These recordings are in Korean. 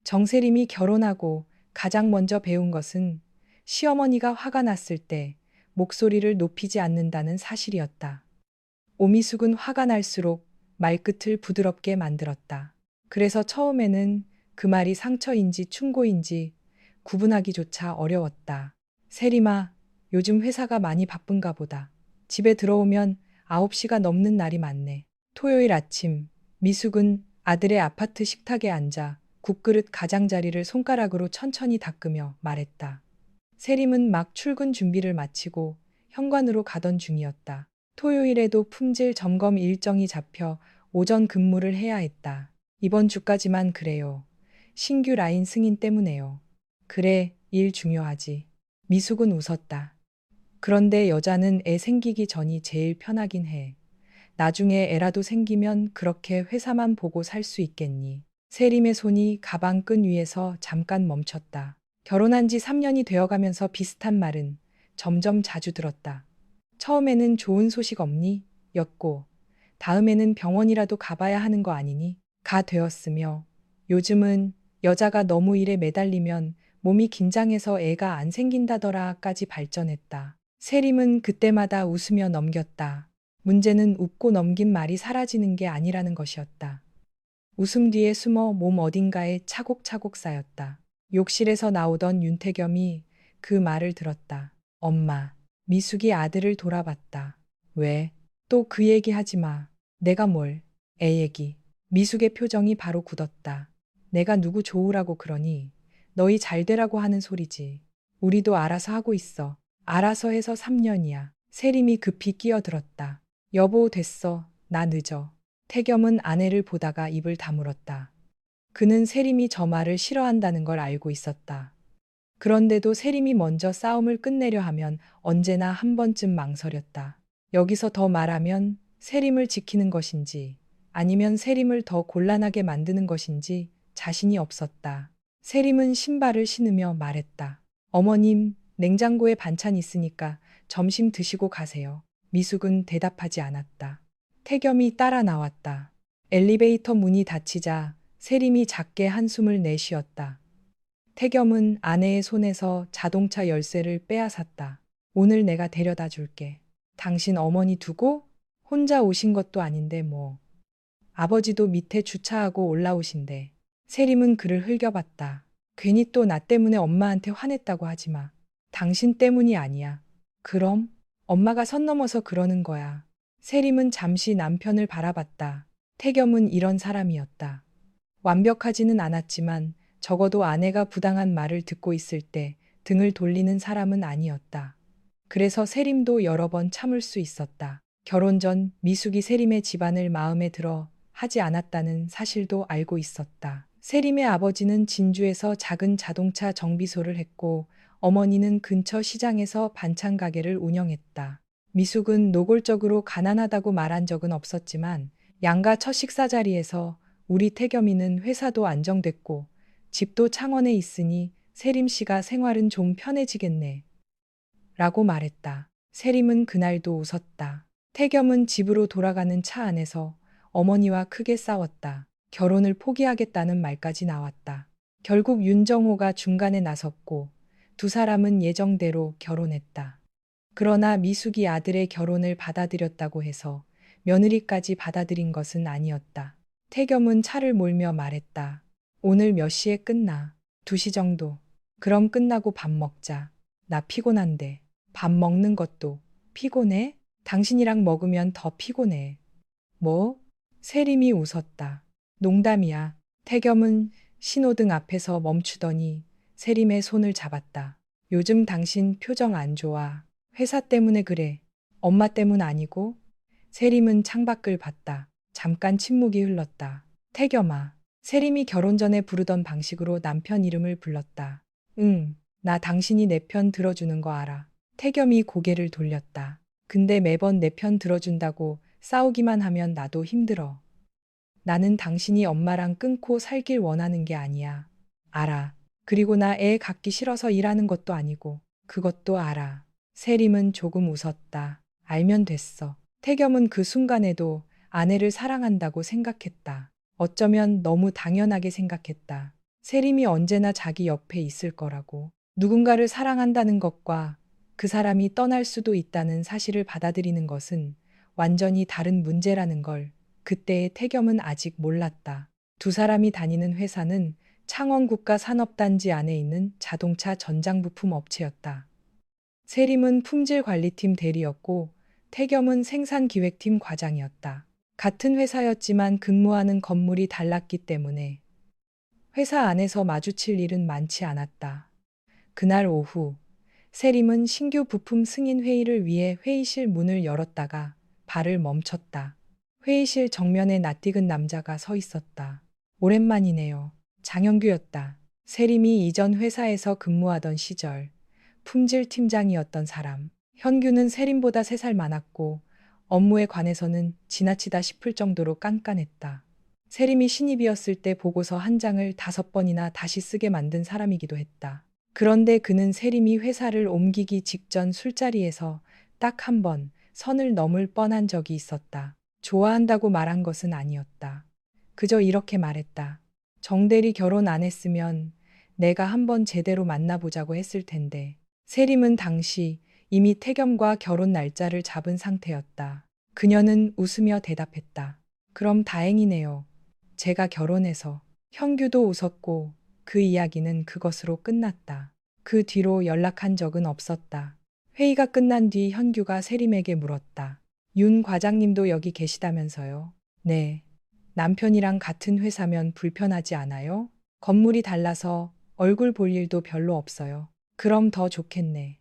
정세림이 결혼하고 가장 먼저 배운 것은 시어머니가 화가 났을 때 목소리를 높이지 않는다는 사실이었다. 오미숙은 화가 날수록 말끝을 부드럽게 만들었다. 그래서 처음에는 그 말이 상처인지 충고인지 구분하기조차 어려웠다. 세림아, 요즘 회사가 많이 바쁜가 보다. 집에 들어오면 9시가 넘는 날이 많네. 토요일 아침, 미숙은 아들의 아파트 식탁에 앉아 국그릇 가장자리를 손가락으로 천천히 닦으며 말했다. 세림은 막 출근 준비를 마치고 현관으로 가던 중이었다. 토요일에도 품질 점검 일정이 잡혀 오전 근무를 해야 했다. 이번 주까지만 그래요. 신규 라인 승인 때문에요. 그래, 일 중요하지. 미숙은 웃었다. 그런데 여자는 애 생기기 전이 제일 편하긴 해. 나중에 애라도 생기면 그렇게 회사만 보고 살 수 있겠니? 세림의 손이 가방 끈 위에서 잠깐 멈췄다. 결혼한 지 3년이 되어가면서 비슷한 말은 점점 자주 들었다. 처음에는 좋은 소식 없니? 였고, 다음에는 병원이라도 가봐야 하는 거 아니니? 가 되었으며, 요즘은 여자가 너무 일에 매달리면 몸이 긴장해서 애가 안 생긴다더라까지 발전했다. 세림은 그때마다 웃으며 넘겼다. 문제는 웃고 넘긴 말이 사라지는 게 아니라는 것이었다. 웃음 뒤에 숨어 몸 어딘가에 차곡차곡 쌓였다. 욕실에서 나오던 윤태겸이 그 말을 들었다. 엄마. 미숙이 아들을 돌아봤다. 왜? 또 그 얘기 하지 마. 내가 뭘? 애 얘기. 미숙의 표정이 바로 굳었다. 내가 누구 좋으라고 그러니? 너희 잘 되라고 하는 소리지. 우리도 알아서 하고 있어. 알아서 해서 3년이야. 세림이 급히 끼어들었다. 여보 됐어. 나 늦어. 태겸은 아내를 보다가 입을 다물었다. 그는 세림이 저 말을 싫어한다는 걸 알고 있었다. 그런데도 세림이 먼저 싸움을 끝내려 하면 언제나 한 번쯤 망설였다. 여기서 더 말하면 세림을 지키는 것인지 아니면 세림을 더 곤란하게 만드는 것인지 자신이 없었다. 세림은 신발을 신으며 말했다. 어머님, 냉장고에 반찬 있으니까 점심 드시고 가세요. 미숙은 대답하지 않았다. 태겸이 따라 나왔다. 엘리베이터 문이 닫히자 세림이 작게 한숨을 내쉬었다. 태겸은 아내의 손에서 자동차 열쇠를 빼앗았다. 오늘 내가 데려다 줄게. 당신 어머니 두고 혼자 오신 것도 아닌데 뭐. 아버지도 밑에 주차하고 올라오신대. 세림은 그를 흘겨봤다. 괜히 또 나 때문에 엄마한테 화냈다고 하지 마. 당신 때문이 아니야. 그럼? 엄마가 선 넘어서 그러는 거야. 세림은 잠시 남편을 바라봤다. 태겸은 이런 사람이었다. 완벽하지는 않았지만 적어도 아내가 부당한 말을 듣고 있을 때 등을 돌리는 사람은 아니었다. 그래서 세림도 여러 번 참을 수 있었다. 결혼 전 미숙이 세림의 집안을 마음에 들어 하지 않았다는 사실도 알고 있었다. 세림의 아버지는 진주에서 작은 자동차 정비소를 했고 어머니는 근처 시장에서 반찬 가게를 운영했다. 미숙은 노골적으로 가난하다고 말한 적은 없었지만 양가 첫 식사 자리에서 우리 태겸이는 회사도 안정됐고 집도 창원에 있으니 세림 씨가 생활은 좀 편해지겠네. 라고 말했다. 세림은 그날도 웃었다. 태겸은 집으로 돌아가는 차 안에서 어머니와 크게 싸웠다. 결혼을 포기하겠다는 말까지 나왔다. 결국 윤정호가 중간에 나섰고 두 사람은 예정대로 결혼했다. 그러나 미숙이 아들의 결혼을 받아들였다고 해서 며느리까지 받아들인 것은 아니었다. 태겸은 차를 몰며 말했다. 오늘 몇 시에 끝나? 2시 정도. 그럼 끝나고 밥 먹자. 나 피곤한데. 밥 먹는 것도 피곤해? 당신이랑 먹으면 더 피곤해. 뭐? 세림이 웃었다. 농담이야. 태겸은 신호등 앞에서 멈추더니 세림의 손을 잡았다. 요즘 당신 표정 안 좋아. 회사 때문에 그래. 엄마 때문 아니고? 세림은 창밖을 봤다. 잠깐 침묵이 흘렀다. 태겸아. 세림이 결혼 전에 부르던 방식으로 남편 이름을 불렀다. 응, 나 당신이 내 편 들어주는 거 알아. 태겸이 고개를 돌렸다. 근데 매번 내 편 들어준다고 싸우기만 하면 나도 힘들어. 나는 당신이 엄마랑 끊고 살길 원하는 게 아니야. 알아. 그리고 나 애 갖기 싫어서 일하는 것도 아니고. 그것도 알아. 세림은 조금 웃었다. 알면 됐어. 태겸은 그 순간에도 아내를 사랑한다고 생각했다. 어쩌면 너무 당연하게 생각했다. 세림이 언제나 자기 옆에 있을 거라고. 누군가를 사랑한다는 것과 그 사람이 떠날 수도 있다는 사실을 받아들이는 것은 완전히 다른 문제라는 걸 그때의 태겸은 아직 몰랐다. 두 사람이 다니는 회사는 창원국가산업단지 안에 있는 자동차 전장부품 업체였다. 세림은 품질관리팀 대리였고 태겸은 생산기획팀 과장이었다. 같은 회사였지만 근무하는 건물이 달랐기 때문에 회사 안에서 마주칠 일은 많지 않았다. 그날 오후 세림은 신규 부품 승인 회의를 위해 회의실 문을 열었다가 발을 멈췄다. 회의실 정면에 낯익은 남자가 서 있었다. 오랜만이네요. 장영규였다. 세림이 이전 회사에서 근무하던 시절 품질 팀장이었던 사람. 현규는 세림보다 3살 많았고 업무에 관해서는 지나치다 싶을 정도로 깐깐했다. 세림이 신입이었을 때 보고서 한 장을 5번이나 다시 쓰게 만든 사람이기도 했다. 그런데 그는 세림이 회사를 옮기기 직전 술자리에서 딱 한 번 선을 넘을 뻔한 적이 있었다. 좋아한다고 말한 것은 아니었다. 그저 이렇게 말했다. 정대리 결혼 안 했으면 내가 한번 제대로 만나보자고 했을 텐데. 세림은 당시 이미 태겸과 결혼 날짜를 잡은 상태였다. 그녀는 웃으며 대답했다. 그럼 다행이네요. 제가 결혼해서. 현규도 웃었고 그 이야기는 그것으로 끝났다. 그 뒤로 연락한 적은 없었다. 회의가 끝난 뒤 현규가 세림에게 물었다. 윤 과장님도 여기 계시다면서요? 네. 남편이랑 같은 회사면 불편하지 않아요? 건물이 달라서 얼굴 볼 일도 별로 없어요. 그럼 더 좋겠네.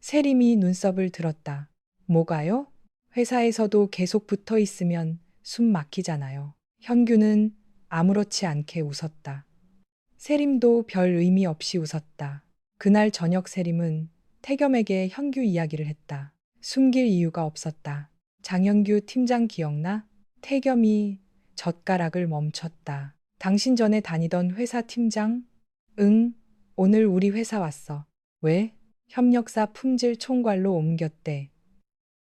세림이 눈썹을 들었다. 뭐가요? 회사에서도 계속 붙어 있으면 숨 막히잖아요. 현규는 아무렇지 않게 웃었다. 세림도 별 의미 없이 웃었다. 그날 저녁 세림은 태겸에게 현규 이야기를 했다. 숨길 이유가 없었다. 장현규 팀장 기억나? 태겸이 젓가락을 멈췄다. 당신 전에 다니던 회사 팀장? 응, 오늘 우리 회사 왔어. 왜? 협력사 품질 총괄로 옮겼대.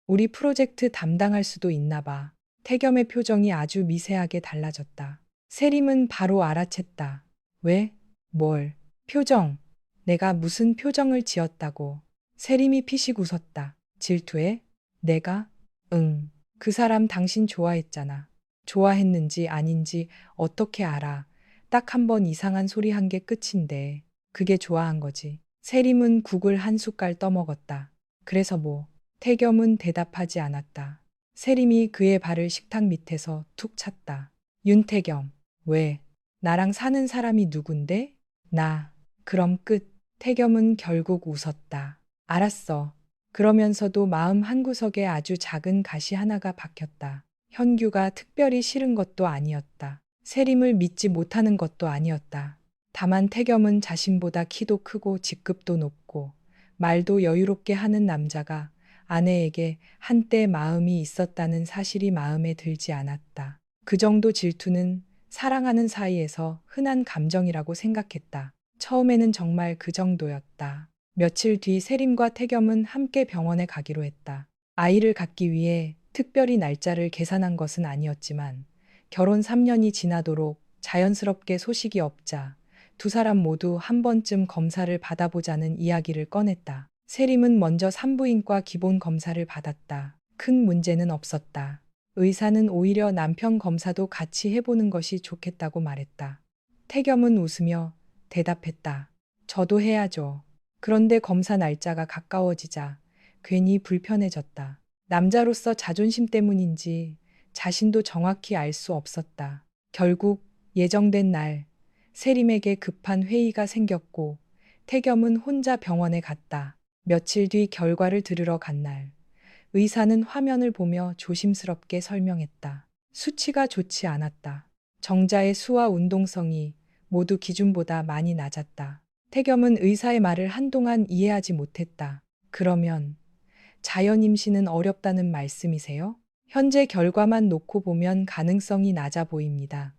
우리 프로젝트 담당할 수도 있나 봐. 태겸의 표정이 아주 미세하게 달라졌다. 세림은 바로 알아챘다. 왜? 뭘? 표정. 내가 무슨 표정을 지었다고. 세림이 피식 웃었다. 질투해? 내가? 응. 그 사람 당신 좋아했잖아. 좋아했는지 아닌지 어떻게 알아. 딱 한 번 이상한 소리 한 게 끝인데. 그게 좋아한 거지. 세림은 국을 한 숟갈 떠먹었다. 그래서 뭐? 태겸은 대답하지 않았다. 세림이 그의 발을 식탁 밑에서 툭 찼다. 윤태겸. 왜? 나랑 사는 사람이 누군데? 나. 그럼 끝. 태겸은 결국 웃었다. 알았어. 그러면서도 마음 한구석에 아주 작은 가시 하나가 박혔다. 현규가 특별히 싫은 것도 아니었다. 세림을 믿지 못하는 것도 아니었다. 다만 태겸은 자신보다 키도 크고 직급도 높고 말도 여유롭게 하는 남자가 아내에게 한때 마음이 있었다는 사실이 마음에 들지 않았다. 그 정도 질투는 사랑하는 사이에서 흔한 감정이라고 생각했다. 처음에는 정말 그 정도였다. 며칠 뒤 세림과 태겸은 함께 병원에 가기로 했다. 아이를 갖기 위해 특별히 날짜를 계산한 것은 아니었지만 결혼 3년이 지나도록 자연스럽게 소식이 없자 두 사람 모두 한 번쯤 검사를 받아보자는 이야기를 꺼냈다. 세림은 먼저 산부인과 기본 검사를 받았다. 큰 문제는 없었다. 의사는 오히려 남편 검사도 같이 해보는 것이 좋겠다고 말했다. 태겸은 웃으며 대답했다. 저도 해야죠. 그런데 검사 날짜가 가까워지자 괜히 불편해졌다. 남자로서 자존심 때문인지 자신도 정확히 알 수 없었다. 결국 예정된 날 세림에게 급한 회의가 생겼고 태겸은 혼자 병원에 갔다. 며칠 뒤 결과를 들으러 간 날 의사는 화면을 보며 조심스럽게 설명했다. 수치가 좋지 않았다. 정자의 수와 운동성이 모두 기준보다 많이 낮았다. 태겸은 의사의 말을 한동안 이해하지 못했다. 그러면 자연 임신은 어렵다는 말씀이세요? 현재 결과만 놓고 보면 가능성이 낮아 보입니다.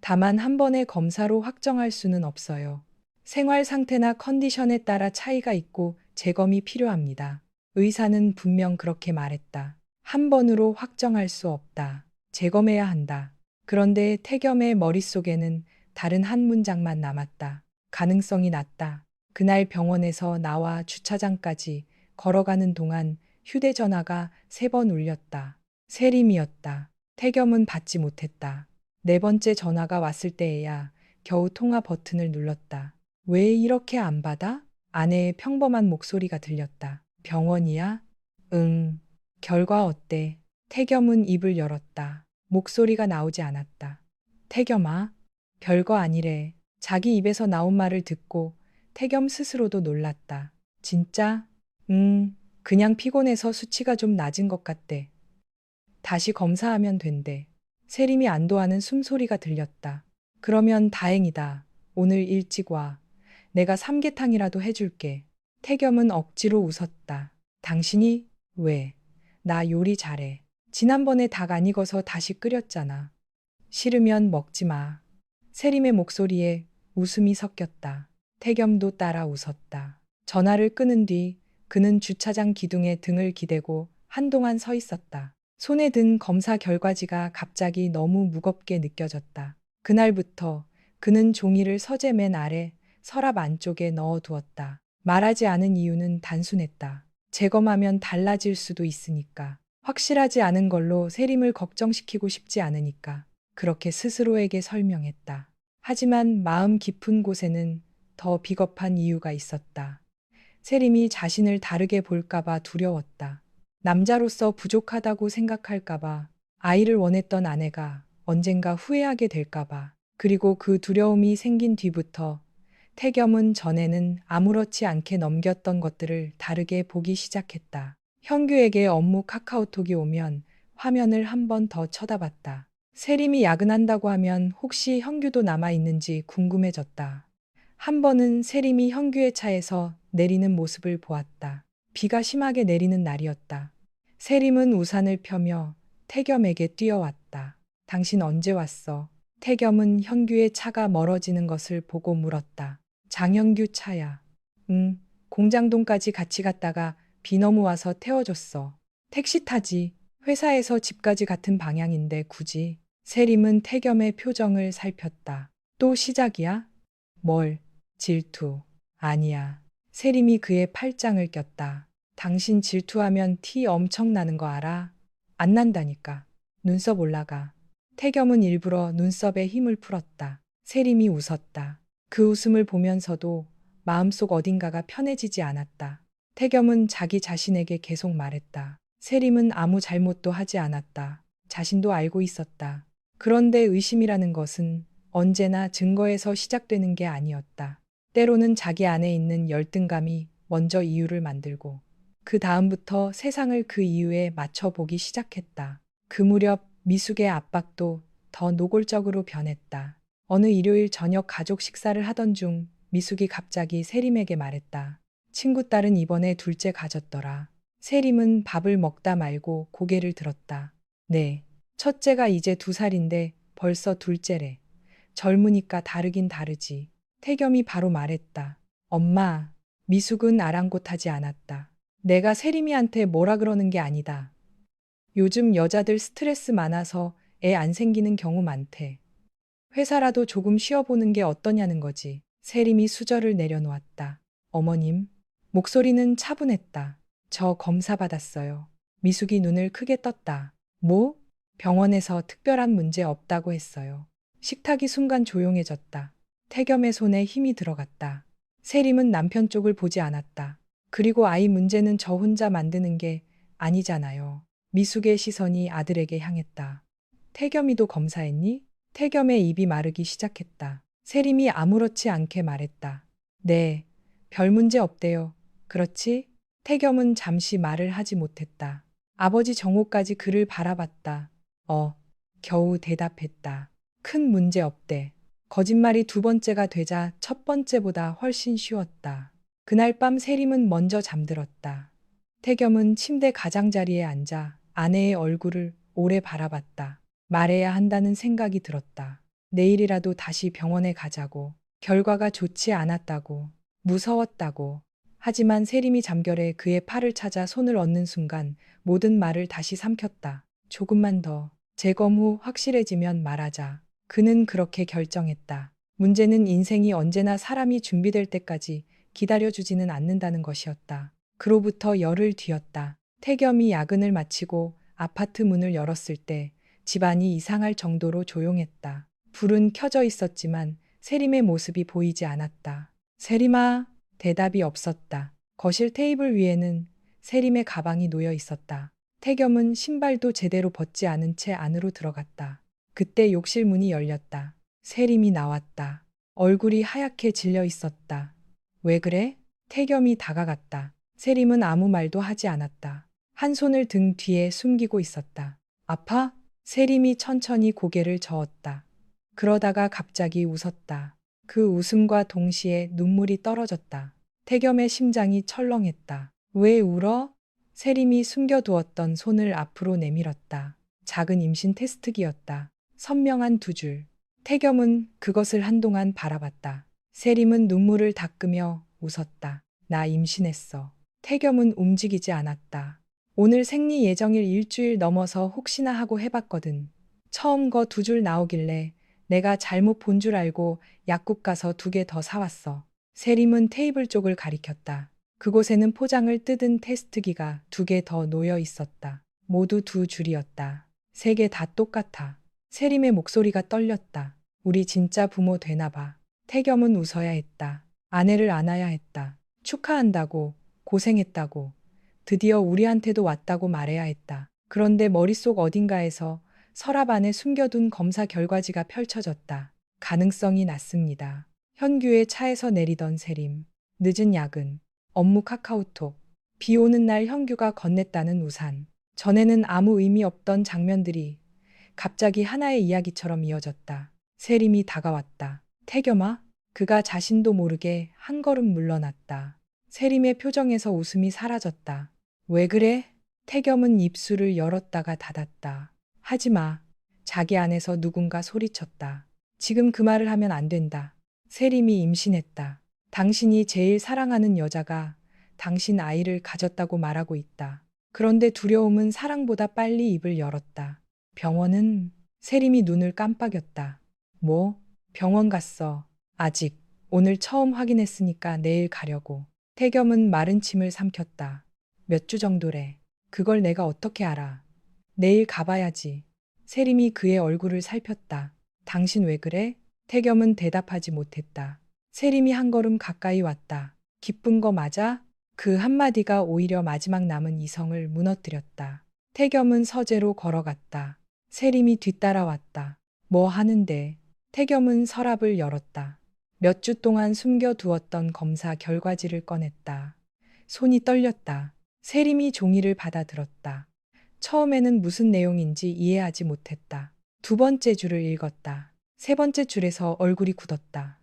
다만 한 번의 검사로 확정할 수는 없어요. 생활 상태나 컨디션에 따라 차이가 있고 재검이 필요합니다. 의사는 분명 그렇게 말했다. 한 번으로 확정할 수 없다. 재검해야 한다. 그런데 태겸의 머릿속에는 다른 한 문장만 남았다. 가능성이 낮다. 그날 병원에서 나와 주차장까지 걸어가는 동안 휴대전화가 3번 울렸다. 세림이었다. 태겸은 받지 못했다. 4번째 전화가 왔을 때에야 겨우 통화 버튼을 눌렀다. 왜 이렇게 안 받아? 아내의 평범한 목소리가 들렸다. 병원이야? 응. 결과 어때? 태겸은 입을 열었다. 목소리가 나오지 않았다. 태겸아, 별거 아니래. 자기 입에서 나온 말을 듣고 태겸 스스로도 놀랐다. 진짜? 그냥 피곤해서 수치가 좀 낮은 것 같대. 다시 검사하면 된대. 세림이 안도하는 숨소리가 들렸다. 그러면 다행이다. 오늘 일찍 와. 내가 삼계탕이라도 해줄게. 태겸은 억지로 웃었다. 당신이? 왜? 나 요리 잘해. 지난번에 닭 안 익어서 다시 끓였잖아. 싫으면 먹지 마. 세림의 목소리에 웃음이 섞였다. 태겸도 따라 웃었다. 전화를 끊은 뒤 그는 주차장 기둥에 등을 기대고 한동안 서 있었다. 손에 든 검사 결과지가 갑자기 너무 무겁게 느껴졌다. 그날부터 그는 종이를 서재 맨 아래 서랍 안쪽에 넣어두었다. 말하지 않은 이유는 단순했다. 재검하면 달라질 수도 있으니까. 확실하지 않은 걸로 세림을 걱정시키고 싶지 않으니까. 그렇게 스스로에게 설명했다. 하지만 마음 깊은 곳에는 더 비겁한 이유가 있었다. 세림이 자신을 다르게 볼까봐 두려웠다. 남자로서 부족하다고 생각할까봐, 아이를 원했던 아내가 언젠가 후회하게 될까봐, 그리고 그 두려움이 생긴 뒤부터 태겸은 전에는 아무렇지 않게 넘겼던 것들을 다르게 보기 시작했다. 형규에게 업무 카카오톡이 오면 화면을 한 번 더 쳐다봤다. 세림이 야근한다고 하면 혹시 형규도 남아있는지 궁금해졌다. 한 번은 세림이 형규의 차에서 내리는 모습을 보았다. 비가 심하게 내리는 날이었다. 세림은 우산을 펴며 태겸에게 뛰어왔다. 당신 언제 왔어? 태겸은 형규의 차가 멀어지는 것을 보고 물었다. 장형규 차야. 응, 공장동까지 같이 갔다가 비 너무 와서 태워줬어. 택시 타지. 회사에서 집까지 같은 방향인데 굳이. 세림은 태겸의 표정을 살폈다. 또 시작이야? 뭘? 질투. 아니야. 세림이 그의 팔짱을 꼈다. 당신 질투하면 티 엄청 나는 거 알아? 안 난다니까. 눈썹 올라가. 태겸은 일부러 눈썹에 힘을 풀었다. 세림이 웃었다. 그 웃음을 보면서도 마음속 어딘가가 편해지지 않았다. 태겸은 자기 자신에게 계속 말했다. 세림은 아무 잘못도 하지 않았다. 자신도 알고 있었다. 그런데 의심이라는 것은 언제나 증거에서 시작되는 게 아니었다. 때로는 자기 안에 있는 열등감이 먼저 이유를 만들고 그 다음부터 세상을 그 이유에 맞춰보기 시작했다. 그 무렵 미숙의 압박도 더 노골적으로 변했다. 어느 일요일 저녁 가족 식사를 하던 중 미숙이 갑자기 세림에게 말했다. 친구 딸은 이번에 둘째 가졌더라. 세림은 밥을 먹다 말고 고개를 들었다. 네. 첫째가 이제 2살인데 벌써 둘째래. 젊으니까 다르긴 다르지. 태겸이 바로 말했다. 엄마, 미숙은 아랑곳하지 않았다. 내가 세림이한테 뭐라 그러는 게 아니다. 요즘 여자들 스트레스 많아서 애 안 생기는 경우 많대. 회사라도 조금 쉬어보는 게 어떠냐는 거지. 세림이 수저를 내려놓았다. 어머님, 목소리는 차분했다. 저 검사 받았어요. 미숙이 눈을 크게 떴다. 뭐? 병원에서 특별한 문제 없다고 했어요. 식탁이 순간 조용해졌다. 태겸의 손에 힘이 들어갔다. 세림은 남편 쪽을 보지 않았다. 그리고 아이 문제는 저 혼자 만드는 게 아니잖아요. 미숙의 시선이 아들에게 향했다. 태겸이도 검사했니? 태겸의 입이 마르기 시작했다. 세림이 아무렇지 않게 말했다. 네, 별 문제 없대요. 그렇지? 태겸은 잠시 말을 하지 못했다. 아버지 정호까지 그를 바라봤다. 겨우 대답했다. 큰 문제 없대. 거짓말이 2번째가 되자 1번째보다 훨씬 쉬웠다. 그날 밤 세림은 먼저 잠들었다. 태겸은 침대 가장자리에 앉아 아내의 얼굴을 오래 바라봤다. 말해야 한다는 생각이 들었다. 내일이라도 다시 병원에 가자고. 결과가 좋지 않았다고. 무서웠다고. 하지만 세림이 잠결에 그의 팔을 찾아 손을 얹는 순간 모든 말을 다시 삼켰다. 조금만 더. 재검 후 확실해지면 말하자. 그는 그렇게 결정했다. 문제는 인생이 언제나 사람이 준비될 때까지 기다려주지는 않는다는 것이었다. 그로부터 열흘 뒤였다. 태겸이 야근을 마치고 아파트 문을 열었을 때 집안이 이상할 정도로 조용했다. 불은 켜져 있었지만 세림의 모습이 보이지 않았다. 세림아, 대답이 없었다. 거실 테이블 위에는 세림의 가방이 놓여 있었다. 태겸은 신발도 제대로 벗지 않은 채 안으로 들어갔다. 그때 욕실 문이 열렸다. 세림이 나왔다. 얼굴이 하얗게 질려 있었다. 왜 그래? 태겸이 다가갔다. 세림은 아무 말도 하지 않았다. 한 손을 등 뒤에 숨기고 있었다. 아파? 세림이 천천히 고개를 저었다. 그러다가 갑자기 웃었다. 그 웃음과 동시에 눈물이 떨어졌다. 태겸의 심장이 철렁했다. 왜 울어? 세림이 숨겨두었던 손을 앞으로 내밀었다. 작은 임신 테스트기였다. 선명한 두 줄. 태겸은 그것을 한동안 바라봤다. 세림은 눈물을 닦으며 웃었다. 나 임신했어. 태겸은 움직이지 않았다. 오늘 생리 예정일 일주일 넘어서 혹시나 하고 해봤거든. 처음 거 두 줄 나오길래 내가 잘못 본 줄 알고 약국 가서 2개 더 사왔어. 세림은 테이블 쪽을 가리켰다. 그곳에는 포장을 뜯은 테스트기가 2개 더 놓여 있었다. 모두 2줄이었다. 3개 다 똑같아. 세림의 목소리가 떨렸다. 우리 진짜 부모 되나 봐. 태겸은 웃어야 했다. 아내를 안아야 했다. 축하한다고, 고생했다고, 드디어 우리한테도 왔다고 말해야 했다. 그런데 머릿속 어딘가에서 서랍 안에 숨겨둔 검사 결과지가 펼쳐졌다. 가능성이 낮습니다. 현규의 차에서 내리던 세림, 늦은 야근, 업무 카카오톡, 비 오는 날 현규가 건넸다는 우산. 전에는 아무 의미 없던 장면들이 갑자기 하나의 이야기처럼 이어졌다. 세림이 다가왔다. 태겸아? 그가 자신도 모르게 한 걸음 물러났다. 세림의 표정에서 웃음이 사라졌다. 왜 그래? 태겸은 입술을 열었다가 닫았다. 하지 마. 자기 안에서 누군가 소리쳤다. 지금 그 말을 하면 안 된다. 세림이 임신했다. 당신이 제일 사랑하는 여자가 당신 아이를 가졌다고 말하고 있다. 그런데 두려움은 사랑보다 빨리 입을 열었다. 병원은? 세림이 눈을 깜빡였다. 뭐? 병원 갔어. 아직. 오늘 처음 확인했으니까 내일 가려고. 태겸은 마른 침을 삼켰다. 몇 주 정도래. 그걸 내가 어떻게 알아? 내일 가봐야지. 세림이 그의 얼굴을 살폈다. 당신 왜 그래? 태겸은 대답하지 못했다. 세림이 한 걸음 가까이 왔다. 기쁜 거 맞아? 그 한마디가 오히려 마지막 남은 이성을 무너뜨렸다. 태겸은 서재로 걸어갔다. 세림이 뒤따라왔다. 뭐 하는데? 태겸은 서랍을 열었다. 몇 주 동안 숨겨두었던 검사 결과지를 꺼냈다. 손이 떨렸다. 세림이 종이를 받아들었다. 처음에는 무슨 내용인지 이해하지 못했다. 2번째 줄을 읽었다. 3번째 줄에서 얼굴이 굳었다.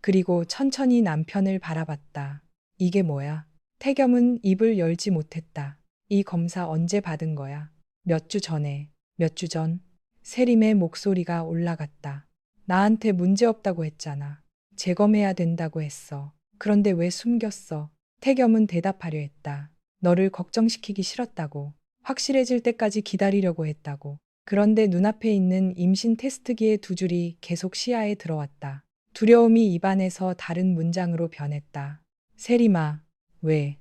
그리고 천천히 남편을 바라봤다. 이게 뭐야? 태겸은 입을 열지 못했다. 이 검사 언제 받은 거야? 몇 주 전에. 몇 주 전? 세림의 목소리가 올라갔다. 나한테 문제 없다고 했잖아. 재검해야 된다고 했어. 그런데 왜 숨겼어? 태겸은 대답하려 했다. 너를 걱정시키기 싫었다고. 확실해질 때까지 기다리려고 했다고. 그런데 눈앞에 있는 임신 테스트기의 2줄이 계속 시야에 들어왔다. 두려움이 입안에서 다른 문장으로 변했다. 세림아, 왜?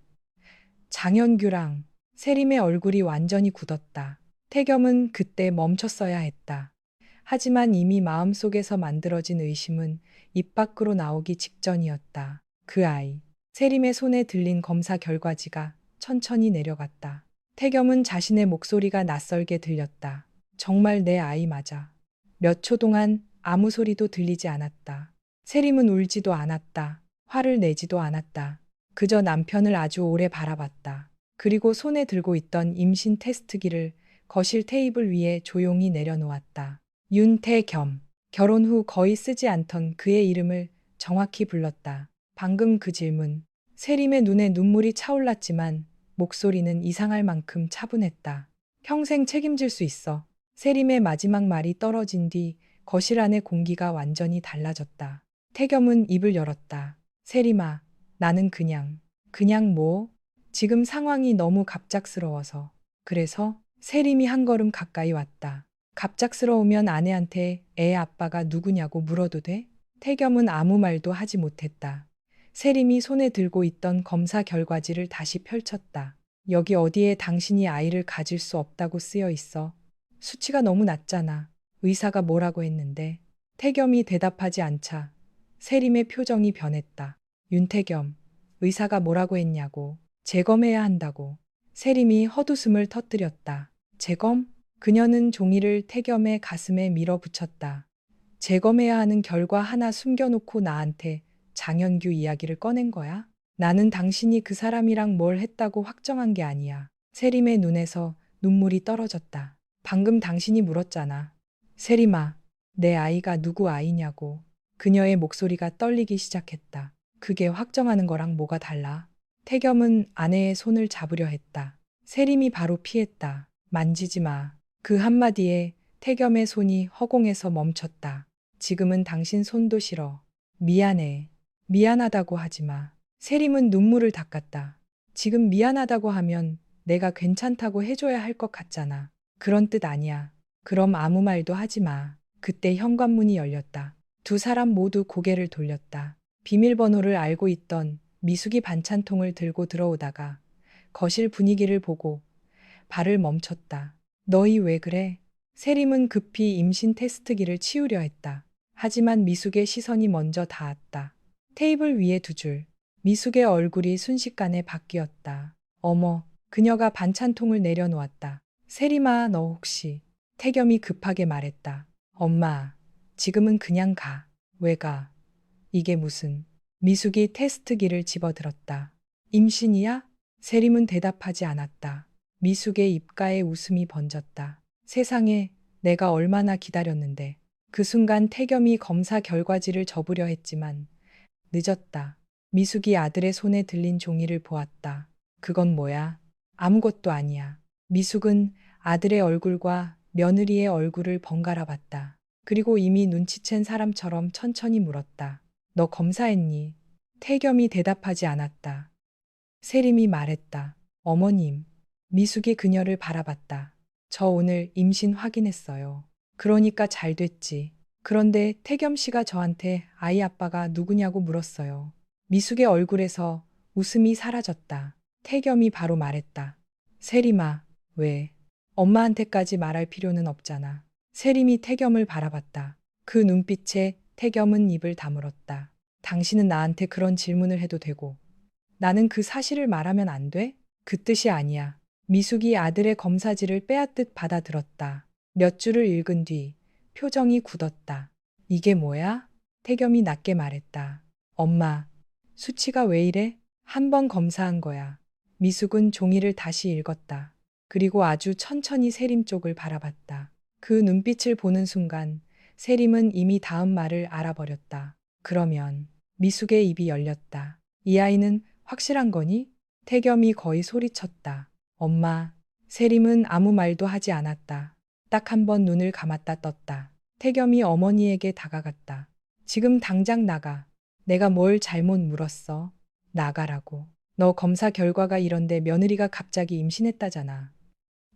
장현규랑. 세림의 얼굴이 완전히 굳었다. 태겸은 그때 멈췄어야 했다. 하지만 이미 마음속에서 만들어진 의심은 입 밖으로 나오기 직전이었다. 그 아이. 세림의 손에 들린 검사 결과지가 천천히 내려갔다. 태겸은 자신의 목소리가 낯설게 들렸다. 정말 내 아이 맞아. 몇 초 동안 아무 소리도 들리지 않았다. 세림은 울지도 않았다. 화를 내지도 않았다. 그저 남편을 아주 오래 바라봤다. 그리고 손에 들고 있던 임신 테스트기를 거실 테이블 위에 조용히 내려놓았다. 윤태겸. 결혼 후 거의 쓰지 않던 그의 이름을 정확히 불렀다. 방금 그 질문. 세림의 눈에 눈물이 차올랐지만 목소리는 이상할 만큼 차분했다. 평생 책임질 수 있어. 세림의 마지막 말이 떨어진 뒤 거실 안의 공기가 완전히 달라졌다. 태겸은 입을 열었다. 세림아, 나는 그냥 뭐? 지금 상황이 너무 갑작스러워서. 그래서 세림이 한 걸음 가까이 왔다. 갑작스러우면 아내한테 애 아빠가 누구냐고 물어도 돼? 태겸은 아무 말도 하지 못했다. 세림이 손에 들고 있던 검사 결과지를 다시 펼쳤다. 여기 어디에 당신이 아이를 가질 수 없다고 쓰여 있어. 수치가 너무 낮잖아. 의사가 뭐라고 했는데. 태겸이 대답하지 않자 세림의 표정이 변했다. 윤태겸, 의사가 뭐라고 했냐고. 재검해야 한다고. 세림이 헛웃음을 터뜨렸다. 재검? 그녀는 종이를 태겸의 가슴에 밀어붙였다. 재검해야 하는 결과 하나 숨겨놓고 나한테 장현규 이야기를 꺼낸 거야? 나는 당신이 그 사람이랑 뭘 했다고 확정한 게 아니야. 세림의 눈에서 눈물이 떨어졌다. 방금 당신이 물었잖아. 세림아, 내 아이가 누구 아이냐고. 그녀의 목소리가 떨리기 시작했다. 그게 확정하는 거랑 뭐가 달라? 태겸은 아내의 손을 잡으려 했다. 세림이 바로 피했다. 만지지 마. 그 한마디에 태겸의 손이 허공에서 멈췄다. 지금은 당신 손도 싫어. 미안해. 미안하다고 하지 마. 세림은 눈물을 닦았다. 지금 미안하다고 하면 내가 괜찮다고 해줘야 할 것 같잖아. 그런 뜻 아니야. 그럼 아무 말도 하지 마. 그때 현관문이 열렸다. 두 사람 모두 고개를 돌렸다. 비밀번호를 알고 있던 미숙이 반찬통을 들고 들어오다가 거실 분위기를 보고 발을 멈췄다. 너희 왜 그래? 세림은 급히 임신 테스트기를 치우려 했다. 하지만 미숙의 시선이 먼저 닿았다. 테이블 위에 두 줄. 미숙의 얼굴이 순식간에 바뀌었다. 어머, 그녀가 반찬통을 내려놓았다. 세림아, 너 혹시. 태겸이 급하게 말했다. 엄마, 지금은 그냥 가. 왜 가? 이게 무슨. 미숙이 테스트기를 집어들었다. 임신이야? 세림은 대답하지 않았다. 미숙의 입가에 웃음이 번졌다. 세상에, 내가 얼마나 기다렸는데. 그 순간 태겸이 검사 결과지를 접으려 했지만 늦었다. 미숙이 아들의 손에 들린 종이를 보았다. 그건 뭐야? 아무것도 아니야. 미숙은 아들의 얼굴과 며느리의 얼굴을 번갈아 봤다. 그리고 이미 눈치챈 사람처럼 천천히 물었다. 너 검사했니? 태겸이 대답하지 않았다. 세림이 말했다. 어머님. 미숙이 그녀를 바라봤다. 저 오늘 임신 확인했어요. 그러니까 잘 됐지. 그런데 태겸 씨가 저한테 아이 아빠가 누구냐고 물었어요. 미숙의 얼굴에서 웃음이 사라졌다. 태겸이 바로 말했다. 세림아, 왜? 엄마한테까지 말할 필요는 없잖아. 세림이 태겸을 바라봤다. 그 눈빛에 태겸은 입을 다물었다. 당신은 나한테 그런 질문을 해도 되고 나는 그 사실을 말하면 안 돼? 그 뜻이 아니야. 미숙이 아들의 검사지를 빼앗듯 받아들었다. 몇 줄을 읽은 뒤 표정이 굳었다. 이게 뭐야? 태겸이 낮게 말했다. 엄마, 수치가 왜 이래? 한 번 검사한 거야. 미숙은 종이를 다시 읽었다. 그리고 아주 천천히 세림 쪽을 바라봤다. 그 눈빛을 보는 순간 세림은 이미 다음 말을 알아버렸다. 그러면 미숙의 입이 열렸다. 이 아이는 확실한 거니? 태겸이 거의 소리쳤다. 엄마. 세림은 아무 말도 하지 않았다. 딱 한 번 눈을 감았다 떴다. 태겸이 어머니에게 다가갔다. 지금 당장 나가. 내가 뭘 잘못 물었어? 나가라고. 너 검사 결과가 이런데 며느리가 갑자기 임신했다잖아.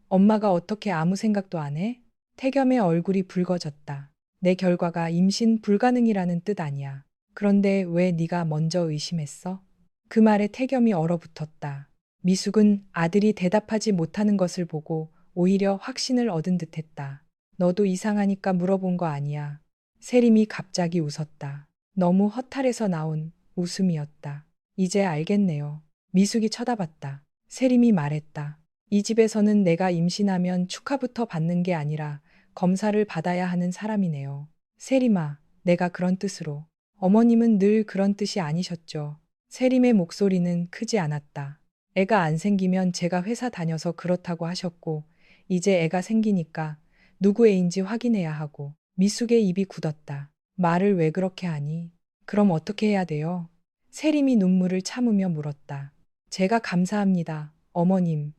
엄마가 어떻게 아무 생각도 안 해? 태겸의 얼굴이 붉어졌다. 내 결과가 임신 불가능이라는 뜻 아니야. 그런데 왜 네가 먼저 의심했어? 그 말에 태겸이 얼어붙었다. 미숙은 아들이 대답하지 못하는 것을 보고 오히려 확신을 얻은 듯했다. 너도 이상하니까 물어본 거 아니야. 세림이 갑자기 웃었다. 너무 허탈해서 나온 웃음이었다. 이제 알겠네요. 미숙이 쳐다봤다. 세림이 말했다. 이 집에서는 내가 임신하면 축하부터 받는 게 아니라 검사를 받아야 하는 사람이네요. 세림아, 내가 그런 뜻으로. 어머님은 늘 그런 뜻이 아니셨죠. 세림의 목소리는 크지 않았다. 애가 안 생기면 제가 회사 다녀서 그렇다고 하셨고, 이제 애가 생기니까 누구 애인지 확인해야 하고. 미숙의 입이 굳었다. 말을 왜 그렇게 하니? 그럼 어떻게 해야 돼요? 세림이 눈물을 참으며 물었다. 제가 감사합니다, 어머님.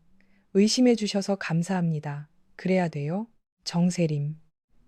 의심해 주셔서 감사합니다. 그래야 돼요? 정세림.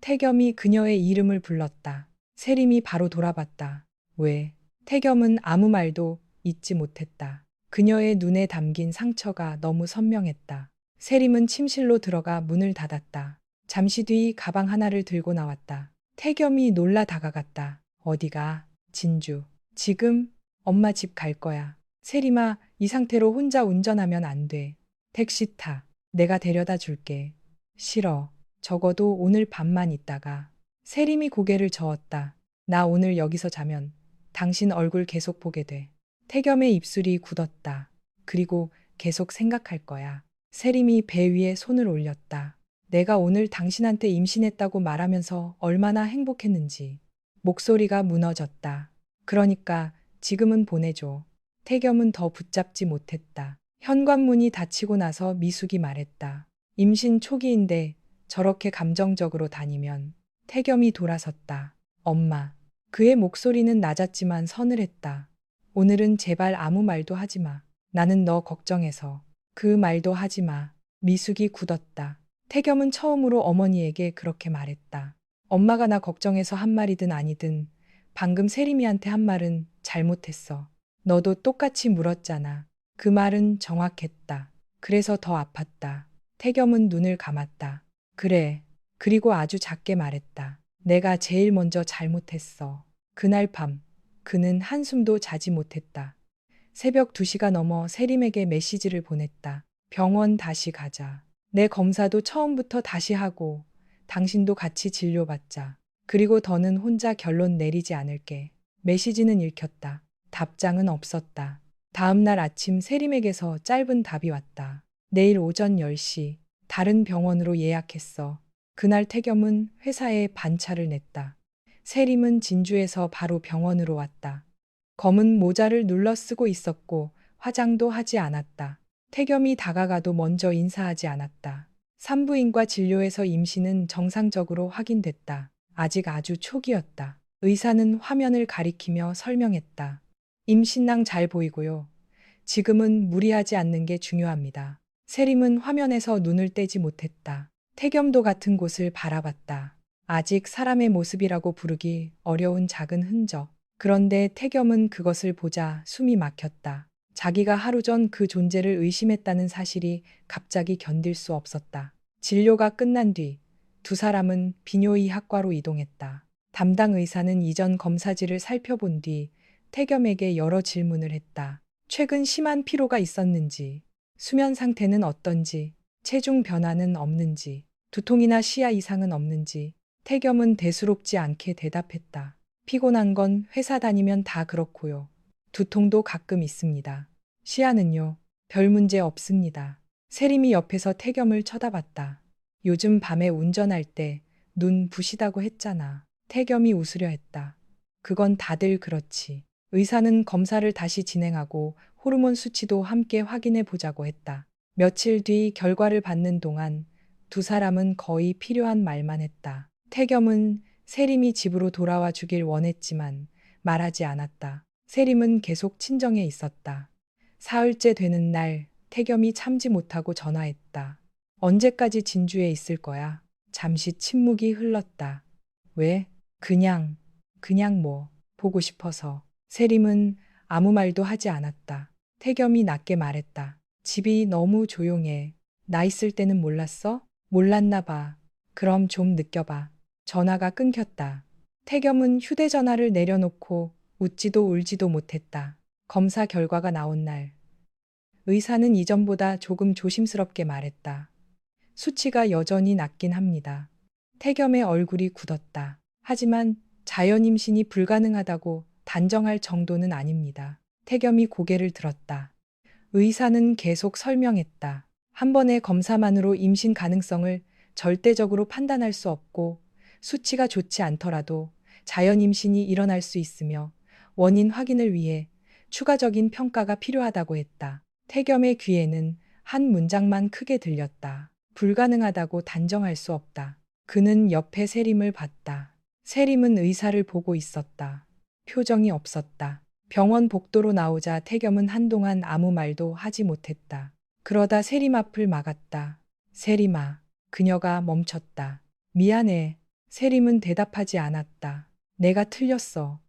태겸이 그녀의 이름을 불렀다. 세림이 바로 돌아봤다. 왜? 태겸은 아무 말도 잊지 못했다. 그녀의 눈에 담긴 상처가 너무 선명했다. 세림은 침실로 들어가 문을 닫았다. 잠시 뒤 가방 하나를 들고 나왔다. 태겸이 놀라 다가갔다. 어디가? 진주. 지금 엄마 집 갈 거야. 세림아, 이 상태로 혼자 운전하면 안 돼. 택시 타. 내가 데려다 줄게. 싫어. 적어도 오늘 밤만 있다가. 세림이 고개를 저었다. 나 오늘 여기서 자면 당신 얼굴 계속 보게 돼. 태겸의 입술이 굳었다. 그리고 계속 생각할 거야. 세림이 배 위에 손을 올렸다. 내가 오늘 당신한테 임신했다고 말하면서 얼마나 행복했는지. 목소리가 무너졌다. 그러니까 지금은 보내줘. 태겸은 더 붙잡지 못했다. 현관문이 닫히고 나서 미숙이 말했다. 임신 초기인데 저렇게 감정적으로 다니면. 태겸이 돌아섰다. 엄마. 그의 목소리는 낮았지만 서늘했다. 오늘은 제발 아무 말도 하지 마. 나는 너 걱정해서. 그 말도 하지 마. 미숙이 굳었다. 태겸은 처음으로 어머니에게 그렇게 말했다. 엄마가 나 걱정해서 한 말이든 아니든 방금 세림이한테 한 말은 잘못했어. 너도 똑같이 물었잖아. 그 말은 정확했다. 그래서 더 아팠다. 태겸은 눈을 감았다. 그래. 그리고 아주 작게 말했다. 내가 제일 먼저 잘못했어. 그날 밤 그는 한숨도 자지 못했다. 새벽 2시가 넘어 세림에게 메시지를 보냈다. 병원 다시 가자. 내 검사도 처음부터 다시 하고 당신도 같이 진료받자. 그리고 더는 혼자 결론 내리지 않을게. 메시지는 읽혔다. 답장은 없었다. 다음 날 아침 세림에게서 짧은 답이 왔다. 내일 오전 10시 다른 병원으로 예약했어. 그날 태겸은 회사에 반차를 냈다. 세림은 진주에서 바로 병원으로 왔다. 검은 모자를 눌러 쓰고 있었고 화장도 하지 않았다. 태겸이 다가가도 먼저 인사하지 않았다. 산부인과 진료에서 임신은 정상적으로 확인됐다. 아직 아주 초기였다. 의사는 화면을 가리키며 설명했다. 임신낭 잘 보이고요. 지금은 무리하지 않는 게 중요합니다. 세림은 화면에서 눈을 떼지 못했다. 태겸도 같은 곳을 바라봤다. 아직 사람의 모습이라고 부르기 어려운 작은 흔적. 그런데 태겸은 그것을 보자 숨이 막혔다. 자기가 하루 전 그 존재를 의심했다는 사실이 갑자기 견딜 수 없었다. 진료가 끝난 뒤 두 사람은 비뇨의 학과로 이동했다. 담당 의사는 이전 검사지를 살펴본 뒤 태겸에게 여러 질문을 했다. 최근 심한 피로가 있었는지, 수면 상태는 어떤지, 체중 변화는 없는지, 두통이나 시야 이상은 없는지. 태겸은 대수롭지 않게 대답했다. 피곤한 건 회사 다니면 다 그렇고요. 두통도 가끔 있습니다. 시야는요? 별 문제 없습니다. 세림이 옆에서 태겸을 쳐다봤다. 요즘 밤에 운전할 때 눈 부시다고 했잖아. 태겸이 웃으려 했다. 그건 다들 그렇지. 의사는 검사를 다시 진행하고 호르몬 수치도 함께 확인해 보자고 했다. 며칠 뒤 결과를 받는 동안 두 사람은 거의 필요한 말만 했다. 태겸은 세림이 집으로 돌아와 주길 원했지만 말하지 않았다. 세림은 계속 친정에 있었다. 사흘째 되는 날 태겸이 참지 못하고 전화했다. 언제까지 진주에 있을 거야? 잠시 침묵이 흘렀다. 왜? 그냥 뭐, 보고 싶어서. 세림은 아무 말도 하지 않았다. 태겸이 낮게 말했다. 집이 너무 조용해. 나 있을 때는 몰랐어? 몰랐나 봐. 그럼 좀 느껴봐. 전화가 끊겼다. 태겸은 휴대전화를 내려놓고 웃지도 울지도 못했다. 검사 결과가 나온 날. 의사는 이전보다 조금 조심스럽게 말했다. 수치가 여전히 낮긴 합니다. 태겸의 얼굴이 굳었다. 하지만 자연 임신이 불가능하다고 단정할 정도는 아닙니다. 태겸이 고개를 들었다. 의사는 계속 설명했다. 한 번의 검사만으로 임신 가능성을 절대적으로 판단할 수 없고 수치가 좋지 않더라도 자연 임신이 일어날 수 있으며 원인 확인을 위해 추가적인 평가가 필요하다고 했다. 태겸의 귀에는 한 문장만 크게 들렸다. 불가능하다고 단정할 수 없다. 그는 옆에 세림을 봤다. 세림은 의사를 보고 있었다. 표정이 없었다. 병원 복도로 나오자 태겸은 한동안 아무 말도 하지 못했다. 그러다 세림 앞을 막았다. 세림아. 그녀가 멈췄다. 미안해. 세림은 대답하지 않았다. 내가 틀렸어.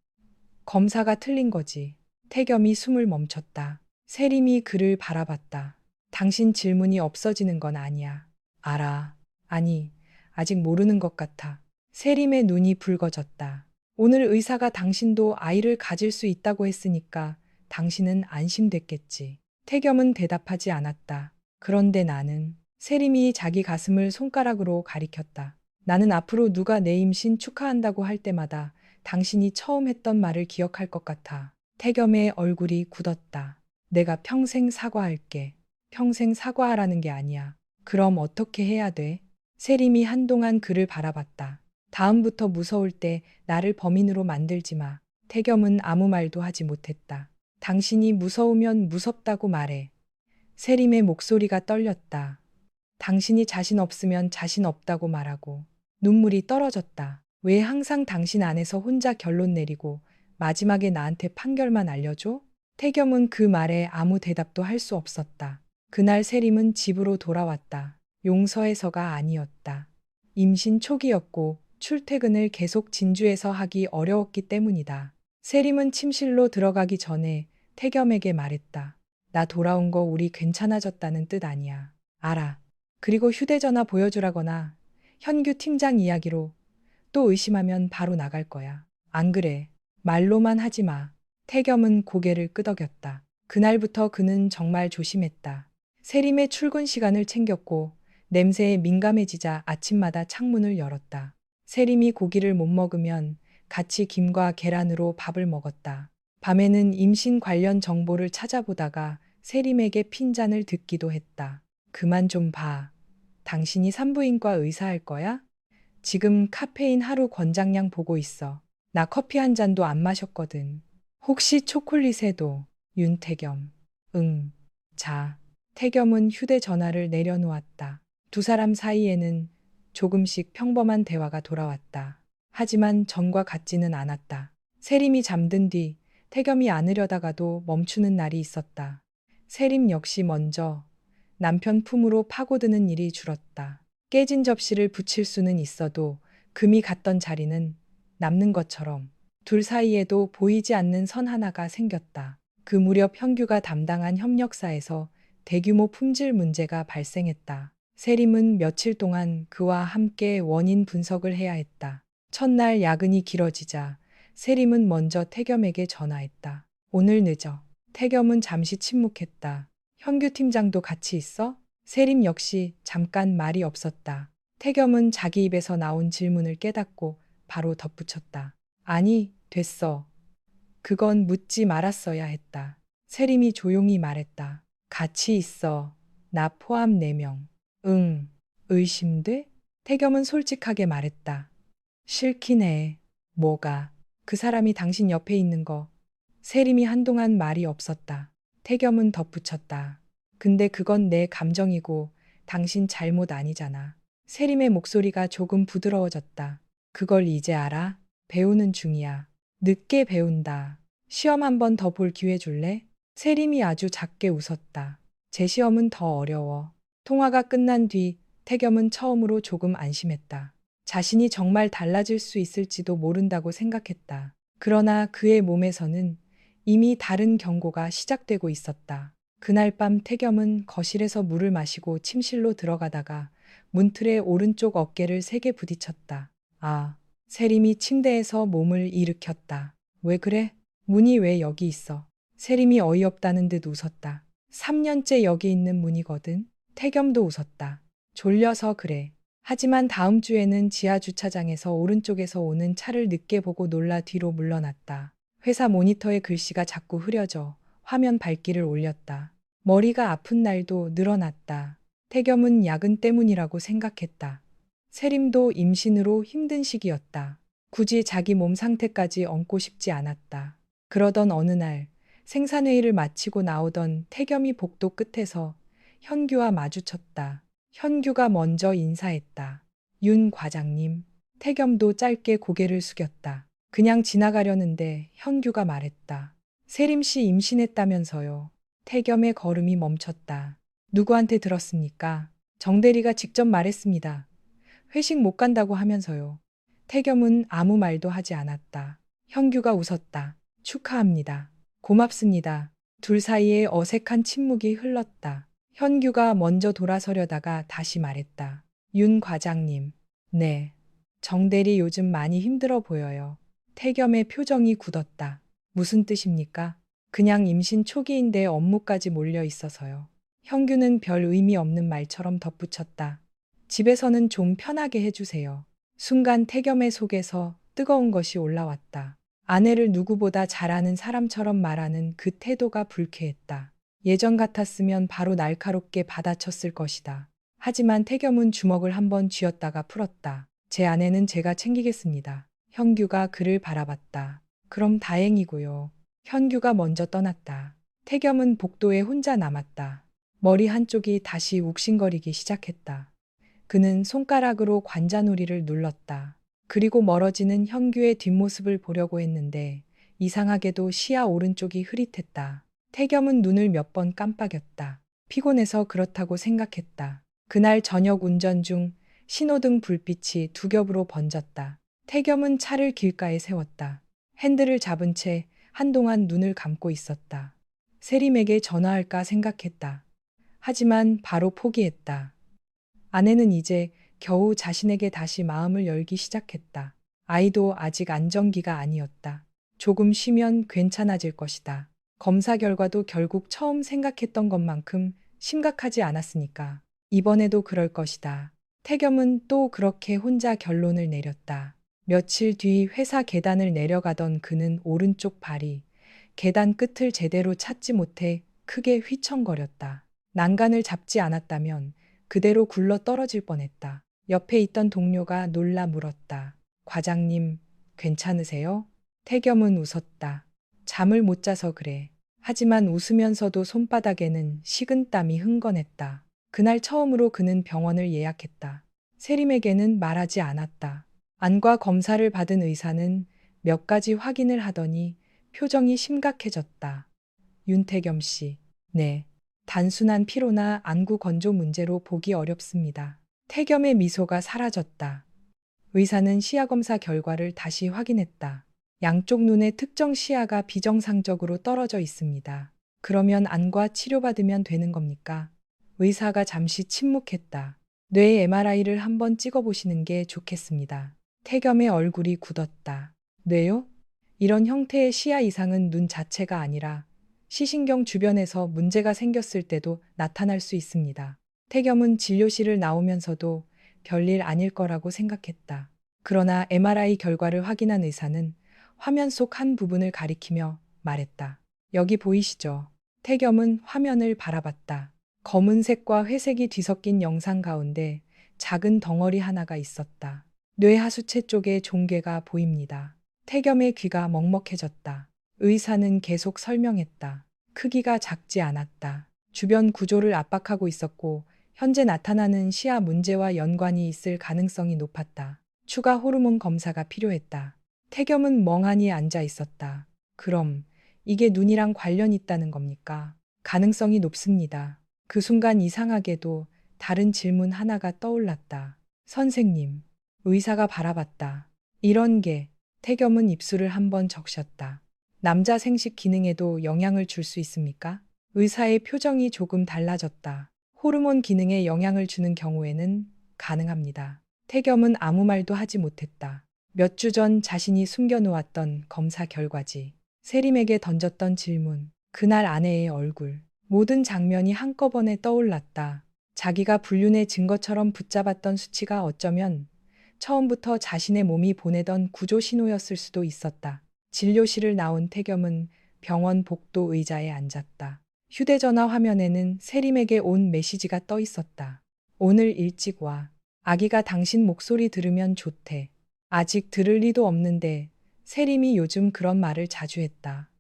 검사가 틀린 거지. 태겸이 숨을 멈췄다. 세림이 그를 바라봤다. 당신 질문이 없어지는 건 아니야. 알아. 아니, 아직 모르는 것 같아. 세림의 눈이 붉어졌다. 오늘 의사가 당신도 아이를 가질 수 있다고 했으니까 당신은 안심됐겠지. 태겸은 대답하지 않았다. 그런데 나는 세림이 자기 가슴을 손가락으로 가리켰다. 나는 앞으로 누가 내 임신 축하한다고 할 때마다 당신이 처음 했던 말을 기억할 것 같아. 태겸의 얼굴이 굳었다. 내가 평생 사과할게. 평생 사과하라는 게 아니야. 그럼 어떻게 해야 돼? 세림이 한동안 그를 바라봤다. 다음부터 무서울 때 나를 범인으로 만들지 마. 태겸은 아무 말도 하지 못했다. 당신이 무서우면 무섭다고 말해. 세림의 목소리가 떨렸다. 당신이 자신 없으면 자신 없다고 말하고. 눈물이 떨어졌다. 왜 항상 당신 안에서 혼자 결론 내리고 마지막에 나한테 판결만 알려줘? 태겸은 그 말에 아무 대답도 할 수 없었다. 그날 세림은 집으로 돌아왔다. 용서해서가 아니었다. 임신 초기였고 출퇴근을 계속 진주에서 하기 어려웠기 때문이다. 세림은 침실로 들어가기 전에 태겸에게 말했다. 나 돌아온 거 우리 괜찮아졌다는 뜻 아니야. 알아. 그리고 휴대전화 보여주라거나 현규 팀장 이야기로 또 의심하면 바로 나갈 거야. 안 그래. 말로만 하지 마. 태겸은 고개를 끄덕였다. 그날부터 그는 정말 조심했다. 세림의 출근 시간을 챙겼고 냄새에 민감해지자 아침마다 창문을 열었다. 세림이 고기를 못 먹으면 같이 김과 계란으로 밥을 먹었다. 밤에는 임신 관련 정보를 찾아보다가 세림에게 핀잔을 듣기도 했다. 그만 좀 봐. 당신이 산부인과 의사 할 거야? 지금 카페인 하루 권장량 보고 있어. 나 커피 한 잔도 안 마셨거든. 혹시 초콜릿에도? 윤태겸. 응. 자. 태겸은 휴대전화를 내려놓았다. 두 사람 사이에는 조금씩 평범한 대화가 돌아왔다. 하지만 전과 같지는 않았다. 세림이 잠든 뒤 태겸이 안으려다가도 멈추는 날이 있었다. 세림 역시 먼저 남편 품으로 파고드는 일이 줄었다. 깨진 접시를 붙일 수는 있어도 금이 갔던 자리는 남는 것처럼 둘 사이에도 보이지 않는 선 하나가 생겼다. 그 무렵 현규가 담당한 협력사에서 대규모 품질 문제가 발생했다. 세림은 며칠 동안 그와 함께 원인 분석을 해야 했다. 첫날 야근이 길어지자 세림은 먼저 태겸에게 전화했다. 오늘 늦어. 태겸은 잠시 침묵했다. 현규 팀장도 같이 있어? 세림 역시 잠깐 말이 없었다. 태겸은 자기 입에서 나온 질문을 깨닫고 바로 덧붙였다. 아니, 됐어. 그건 묻지 말았어야 했다. 세림이 조용히 말했다. 같이 있어. 나 포함 4명. 응. 의심돼? 태겸은 솔직하게 말했다. 싫긴 해. 뭐가? 그 사람이 당신 옆에 있는 거. 세림이 한동안 말이 없었다. 태겸은 덧붙였다. 근데 그건 내 감정이고 당신 잘못 아니잖아. 세림의 목소리가 조금 부드러워졌다. 그걸 이제 알아? 배우는 중이야. 늦게 배운다. 시험 한 번 더 볼 기회 줄래? 세림이 아주 작게 웃었다. 제 시험은 더 어려워. 통화가 끝난 뒤 태겸은 처음으로 조금 안심했다. 자신이 정말 달라질 수 있을지도 모른다고 생각했다. 그러나 그의 몸에서는 이미 다른 경고가 시작되고 있었다. 그날 밤 태겸은 거실에서 물을 마시고 침실로 들어가다가 문틀에 오른쪽 어깨를 세게 부딪혔다. 아, 세림이 침대에서 몸을 일으켰다. 왜 그래? 문이 왜 여기 있어? 세림이 어이없다는 듯 웃었다. 3년째 여기 있는 문이거든. 태겸도 웃었다. 졸려서 그래. 하지만 다음 주에는 지하 주차장에서 오른쪽에서 오는 차를 늦게 보고 놀라 뒤로 물러났다. 회사 모니터에 글씨가 자꾸 흐려져 화면 밝기를 올렸다. 머리가 아픈 날도 늘어났다. 태겸은 야근 때문이라고 생각했다. 세림도 임신으로 힘든 시기였다. 굳이 자기 몸 상태까지 얹고 싶지 않았다. 그러던 어느 날 생산회의를 마치고 나오던 태겸이 복도 끝에서 현규와 마주쳤다. 현규가 먼저 인사했다. 윤 과장님. 태겸도 짧게 고개를 숙였다. 그냥 지나가려는데 현규가 말했다. 세림 씨 임신했다면서요. 태겸의 걸음이 멈췄다. 누구한테 들었습니까? 정대리가 직접 말했습니다. 회식 못 간다고 하면서요. 태겸은 아무 말도 하지 않았다. 현규가 웃었다. 축하합니다. 고맙습니다. 둘 사이에 어색한 침묵이 흘렀다. 현규가 먼저 돌아서려다가 다시 말했다. 윤 과장님. 네. 정대리 요즘 많이 힘들어 보여요. 태겸의 표정이 굳었다. 무슨 뜻입니까? 그냥 임신 초기인데 업무까지 몰려 있어서요. 형규는 별 의미 없는 말처럼 덧붙였다. 집에서는 좀 편하게 해주세요. 순간 태겸의 속에서 뜨거운 것이 올라왔다. 아내를 누구보다 잘 아는 사람처럼 말하는 그 태도가 불쾌했다. 예전 같았으면 바로 날카롭게 받아쳤을 것이다. 하지만 태겸은 주먹을 한번 쥐었다가 풀었다. 제 아내는 제가 챙기겠습니다. 형규가 그를 바라봤다. 그럼 다행이고요. 현규가 먼저 떠났다. 태겸은 복도에 혼자 남았다. 머리 한쪽이 다시 욱신거리기 시작했다. 그는 손가락으로 관자놀이를 눌렀다. 그리고 멀어지는 현규의 뒷모습을 보려고 했는데 이상하게도 시야 오른쪽이 흐릿했다. 태겸은 눈을 몇 번 깜빡였다. 피곤해서 그렇다고 생각했다. 그날 저녁 운전 중 신호등 불빛이 두 겹으로 번졌다. 태겸은 차를 길가에 세웠다. 핸들을 잡은 채 한동안 눈을 감고 있었다. 세림에게 전화할까 생각했다. 하지만 바로 포기했다. 아내는 이제 겨우 자신에게 다시 마음을 열기 시작했다. 아이도 아직 안정기가 아니었다. 조금 쉬면 괜찮아질 것이다. 검사 결과도 결국 처음 생각했던 것만큼 심각하지 않았으니까. 이번에도 그럴 것이다. 태겸은 또 그렇게 혼자 결론을 내렸다. 며칠 뒤 회사 계단을 내려가던 그는 오른쪽 발이 계단 끝을 제대로 찾지 못해 크게 휘청거렸다. 난간을 잡지 않았다면 그대로 굴러 떨어질 뻔했다. 옆에 있던 동료가 놀라 물었다. 과장님, 괜찮으세요? 태겸은 웃었다. 잠을 못 자서 그래. 하지만 웃으면서도 손바닥에는 식은땀이 흥건했다. 그날 처음으로 그는 병원을 예약했다. 세림에게는 말하지 않았다. 안과 검사를 받은 의사는 몇 가지 확인을 하더니 표정이 심각해졌다. 윤태겸 씨, 네. 단순한 피로나 안구 건조 문제로 보기 어렵습니다. 태겸의 미소가 사라졌다. 의사는 시야 검사 결과를 다시 확인했다. 양쪽 눈의 특정 시야가 비정상적으로 떨어져 있습니다. 그러면 안과 치료받으면 되는 겁니까? 의사가 잠시 침묵했다. 뇌 MRI를 한번 찍어보시는 게 좋겠습니다. 태겸의 얼굴이 굳었다. 뇌요? 이런 형태의 시야 이상은 눈 자체가 아니라 시신경 주변에서 문제가 생겼을 때도 나타날 수 있습니다. 태겸은 진료실을 나오면서도 별일 아닐 거라고 생각했다. 그러나 MRI 결과를 확인한 의사는 화면 속 한 부분을 가리키며 말했다. 여기 보이시죠? 태겸은 화면을 바라봤다. 검은색과 회색이 뒤섞인 영상 가운데 작은 덩어리 하나가 있었다. 뇌 하수체 쪽에 종괴가 보입니다. 태겸의 귀가 먹먹해졌다. 의사는 계속 설명했다. 크기가 작지 않았다. 주변 구조를 압박하고 있었고 현재 나타나는 시야 문제와 연관이 있을 가능성이 높았다. 추가 호르몬 검사가 필요했다. 태겸은 멍하니 앉아 있었다. 그럼 이게 눈이랑 관련 있다는 겁니까? 가능성이 높습니다. 그 순간 이상하게도 다른 질문 하나가 떠올랐다. 선생님, 의사가 바라봤다. 이런 게 태겸은 입술을 한번 적셨다. 남자 생식 기능에도 영향을 줄 수 있습니까? 의사의 표정이 조금 달라졌다. 호르몬 기능에 영향을 주는 경우에는 가능합니다. 태겸은 아무 말도 하지 못했다. 몇 주 전 자신이 숨겨놓았던 검사 결과지. 세림에게 던졌던 질문, 그날 아내의 얼굴, 모든 장면이 한꺼번에 떠올랐다. 자기가 불륜의 증거처럼 붙잡았던 수치가 어쩌면 처음부터 자신의 몸이 보내던 구조 신호였을 수도 있었다. 진료실을 나온 태겸은 병원 복도 의자에 앉았다. 휴대전화 화면에는 세림에게 온 메시지가 떠 있었다. 오늘 일찍 와. 아기가 당신 목소리 들으면 좋대. 아직 들을 리도 없는데 세림이 요즘 그런 말을 자주 했다.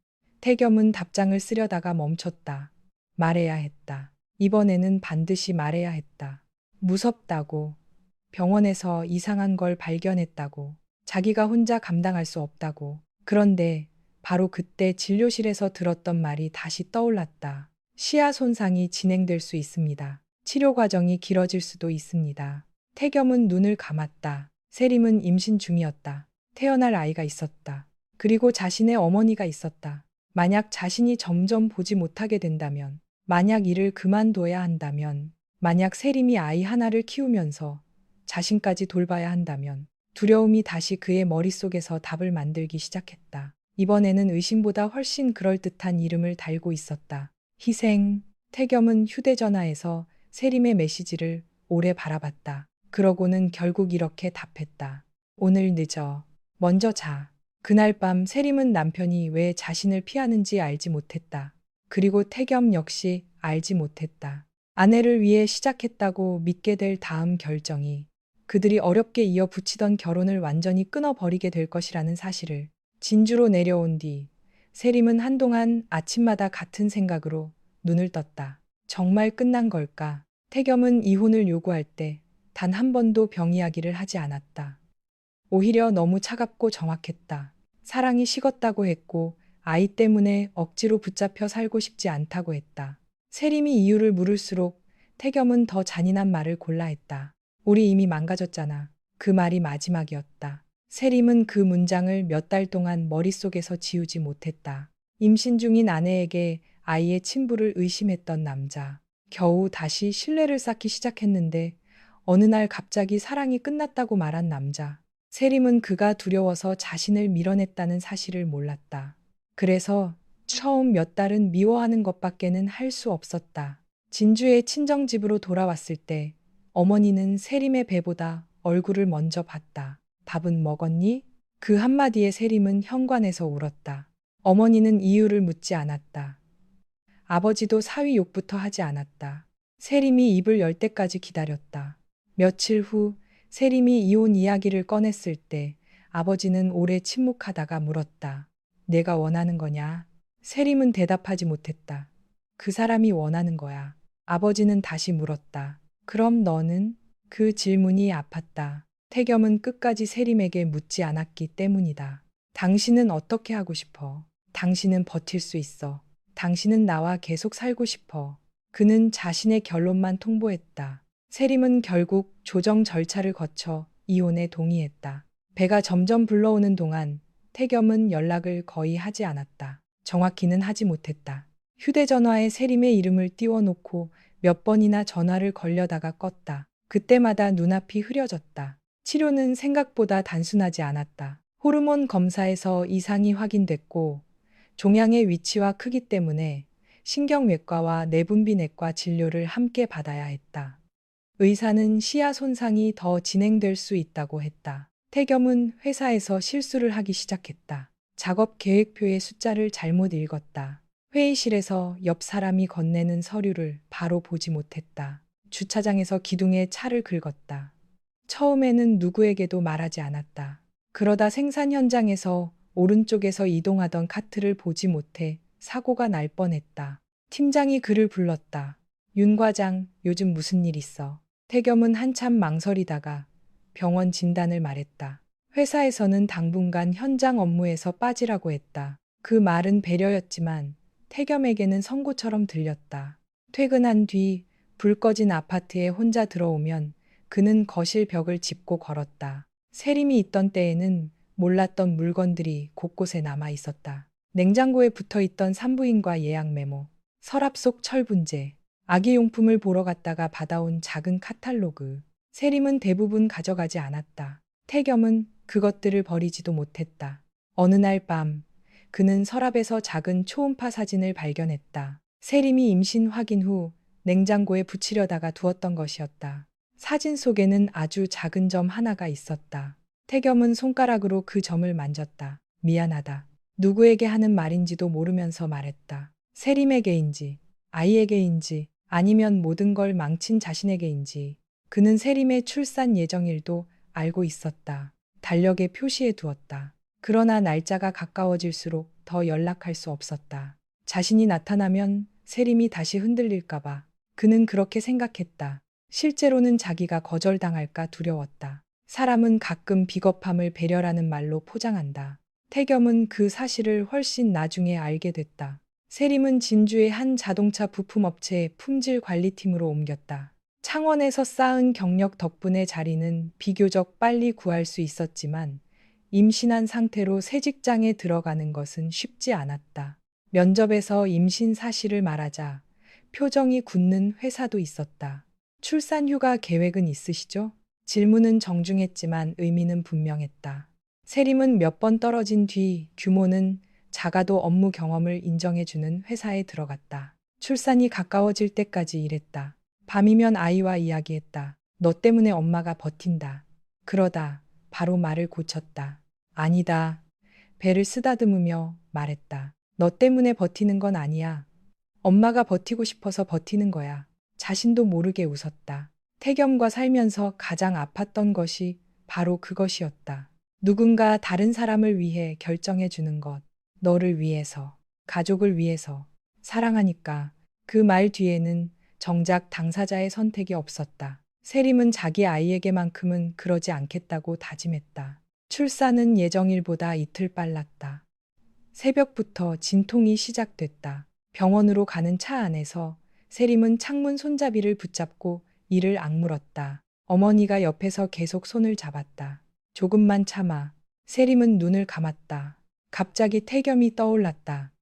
태겸은 답장을 쓰려다가 멈췄다. 말해야 했다. 이번에는 반드시 말해야 했다. 무섭다고. 병원에서 이상한 걸 발견했다고. 자기가 혼자 감당할 수 없다고. 그런데 바로 그때 진료실에서 들었던 말이 다시 떠올랐다. 시야 손상이 진행될 수 있습니다. 치료 과정이 길어질 수도 있습니다. 태겸은 눈을 감았다. 세림은 임신 중이었다. 태어날 아이가 있었다. 그리고 자신의 어머니가 있었다. 만약 자신이 점점 보지 못하게 된다면, 만약 일을 그만둬야 한다면, 만약 세림이 아이 하나를 키우면서 자신까지 돌봐야 한다면 두려움이 다시 그의 머릿속에서 답을 만들기 시작했다. 이번에는 의심보다 훨씬 그럴듯한 이름을 달고 있었다. 희생. 태겸은 휴대전화에서 세림의 메시지를 오래 바라봤다. 그러고는 결국 이렇게 답했다. 오늘 늦어. 먼저 자. 그날 밤 세림은 남편이 왜 자신을 피하는지 알지 못했다. 그리고 태겸 역시 알지 못했다. 아내를 위해 시작했다고 믿게 될 다음 결정이 그들이 어렵게 이어붙이던 결혼을 완전히 끊어버리게 될 것이라는 사실을. 진주로 내려온 뒤 세림은 한동안 아침마다 같은 생각으로 눈을 떴다. 정말 끝난 걸까? 태겸은 이혼을 요구할 때 단 한 번도 병 이야기를 하지 않았다. 오히려 너무 차갑고 정확했다. 사랑이 식었다고 했고 아이 때문에 억지로 붙잡혀 살고 싶지 않다고 했다. 세림이 이유를 물을수록 태겸은 더 잔인한 말을 골라 했다. 우리 이미 망가졌잖아. 그 말이 마지막이었다. 세림은 그 문장을 몇 달 동안 머릿속에서 지우지 못했다. 임신 중인 아내에게 아이의 친부를 의심했던 남자. 겨우 다시 신뢰를 쌓기 시작했는데 어느 날 갑자기 사랑이 끝났다고 말한 남자. 세림은 그가 두려워서 자신을 밀어냈다는 사실을 몰랐다. 그래서 처음 몇 달은 미워하는 것밖에는 할 수 없었다. 진주의 친정집으로 돌아왔을 때 어머니는 세림의 배보다 얼굴을 먼저 봤다. 밥은 먹었니? 그 한마디에 세림은 현관에서 울었다. 어머니는 이유를 묻지 않았다. 아버지도 사위 욕부터 하지 않았다. 세림이 입을 열 때까지 기다렸다. 며칠 후 세림이 이혼 이야기를 꺼냈을 때 아버지는 오래 침묵하다가 물었다. 내가 원하는 거냐? 세림은 대답하지 못했다. 그 사람이 원하는 거야. 아버지는 다시 물었다. 그럼 너는? 그 질문이 아팠다. 태겸은 끝까지 세림에게 묻지 않았기 때문이다. 당신은 어떻게 하고 싶어? 당신은 버틸 수 있어. 당신은 나와 계속 살고 싶어. 그는 자신의 결론만 통보했다. 세림은 결국 조정 절차를 거쳐 이혼에 동의했다. 배가 점점 불러오는 동안 태겸은 연락을 거의 하지 않았다. 정확히는 하지 못했다. 휴대전화에 세림의 이름을 띄워놓고 몇 번이나 전화를 걸려다가 껐다. 그때마다 눈앞이 흐려졌다. 치료는 생각보다 단순하지 않았다. 호르몬 검사에서 이상이 확인됐고 종양의 위치와 크기 때문에 신경외과와 내분비내과 진료를 함께 받아야 했다. 의사는 시야 손상이 더 진행될 수 있다고 했다. 태겸은 회사에서 실수를 하기 시작했다. 작업 계획표의 숫자를 잘못 읽었다. 회의실에서 옆 사람이 건네는 서류를 바로 보지 못했다. 주차장에서 기둥에 차를 긁었다. 처음에는 누구에게도 말하지 않았다. 그러다 생산 현장에서 오른쪽에서 이동하던 카트를 보지 못해 사고가 날 뻔했다. 팀장이 그를 불렀다. 윤 과장, 요즘 무슨 일 있어? 태겸은 한참 망설이다가 병원 진단을 말했다. 회사에서는 당분간 현장 업무에서 빠지라고 했다. 그 말은 배려였지만 태겸에게는 선고처럼 들렸다. 퇴근한 뒤 불 꺼진 아파트에 혼자 들어오면 그는 거실 벽을 짚고 걸었다. 세림이 있던 때에는 몰랐던 물건들이 곳곳에 남아 있었다. 냉장고에 붙어 있던 산부인과 예약 메모, 서랍 속 철분제, 아기 용품을 보러 갔다가 받아온 작은 카탈로그. 세림은 대부분 가져가지 않았다. 태겸은 그것들을 버리지도 못했다. 어느 날 밤, 그는 서랍에서 작은 초음파 사진을 발견했다. 세림이 임신 확인 후 냉장고에 붙이려다가 두었던 것이었다. 사진 속에는 아주 작은 점 하나가 있었다. 태겸은 손가락으로 그 점을 만졌다. 미안하다. 누구에게 하는 말인지도 모르면서 말했다. 세림에게인지, 아이에게인지, 아니면 모든 걸 망친 자신에게인지. 그는 세림의 출산 예정일도 알고 있었다. 달력에 표시해 두었다. 그러나 날짜가 가까워질수록 더 연락할 수 없었다. 자신이 나타나면 세림이 다시 흔들릴까봐. 그는 그렇게 생각했다. 실제로는 자기가 거절당할까 두려웠다. 사람은 가끔 비겁함을 배려라는 말로 포장한다. 태겸은 그 사실을 훨씬 나중에 알게 됐다. 세림은 진주의 한 자동차 부품업체의 품질 관리팀으로 옮겼다. 창원에서 쌓은 경력 덕분에 자리는 비교적 빨리 구할 수 있었지만 임신한 상태로 새 직장에 들어가는 것은 쉽지 않았다. 면접에서 임신 사실을 말하자 표정이 굳는 회사도 있었다. 출산 휴가 계획은 있으시죠? 질문은 정중했지만 의미는 분명했다. 세림은 몇 번 떨어진 뒤 규모는 작아도 업무 경험을 인정해주는 회사에 들어갔다. 출산이 가까워질 때까지 일했다. 밤이면 아이와 이야기했다. 너 때문에 엄마가 버틴다. 그러다 바로 말을 고쳤다. 아니다. 배를 쓰다듬으며 말했다. 너 때문에 버티는 건 아니야. 엄마가 버티고 싶어서 버티는 거야. 자신도 모르게 웃었다. 태겸과 살면서 가장 아팠던 것이 바로 그것이었다. 누군가 다른 사람을 위해 결정해 주는 것. 너를 위해서, 가족을 위해서, 사랑하니까. 그 말 뒤에는 정작 당사자의 선택이 없었다. 세림은 자기 아이에게만큼은 그러지 않겠다고 다짐했다. 출산은 예정일보다 이틀 빨랐다. 새벽부터 진통이 시작됐다. 병원으로 가는 차 안에서 세림은 창문 손잡이를 붙잡고 이를 악물었다. 어머니가 옆에서 계속 손을 잡았다. 조금만 참아. 세림은 눈을 감았다. 갑자기 태겸이 떠올랐다.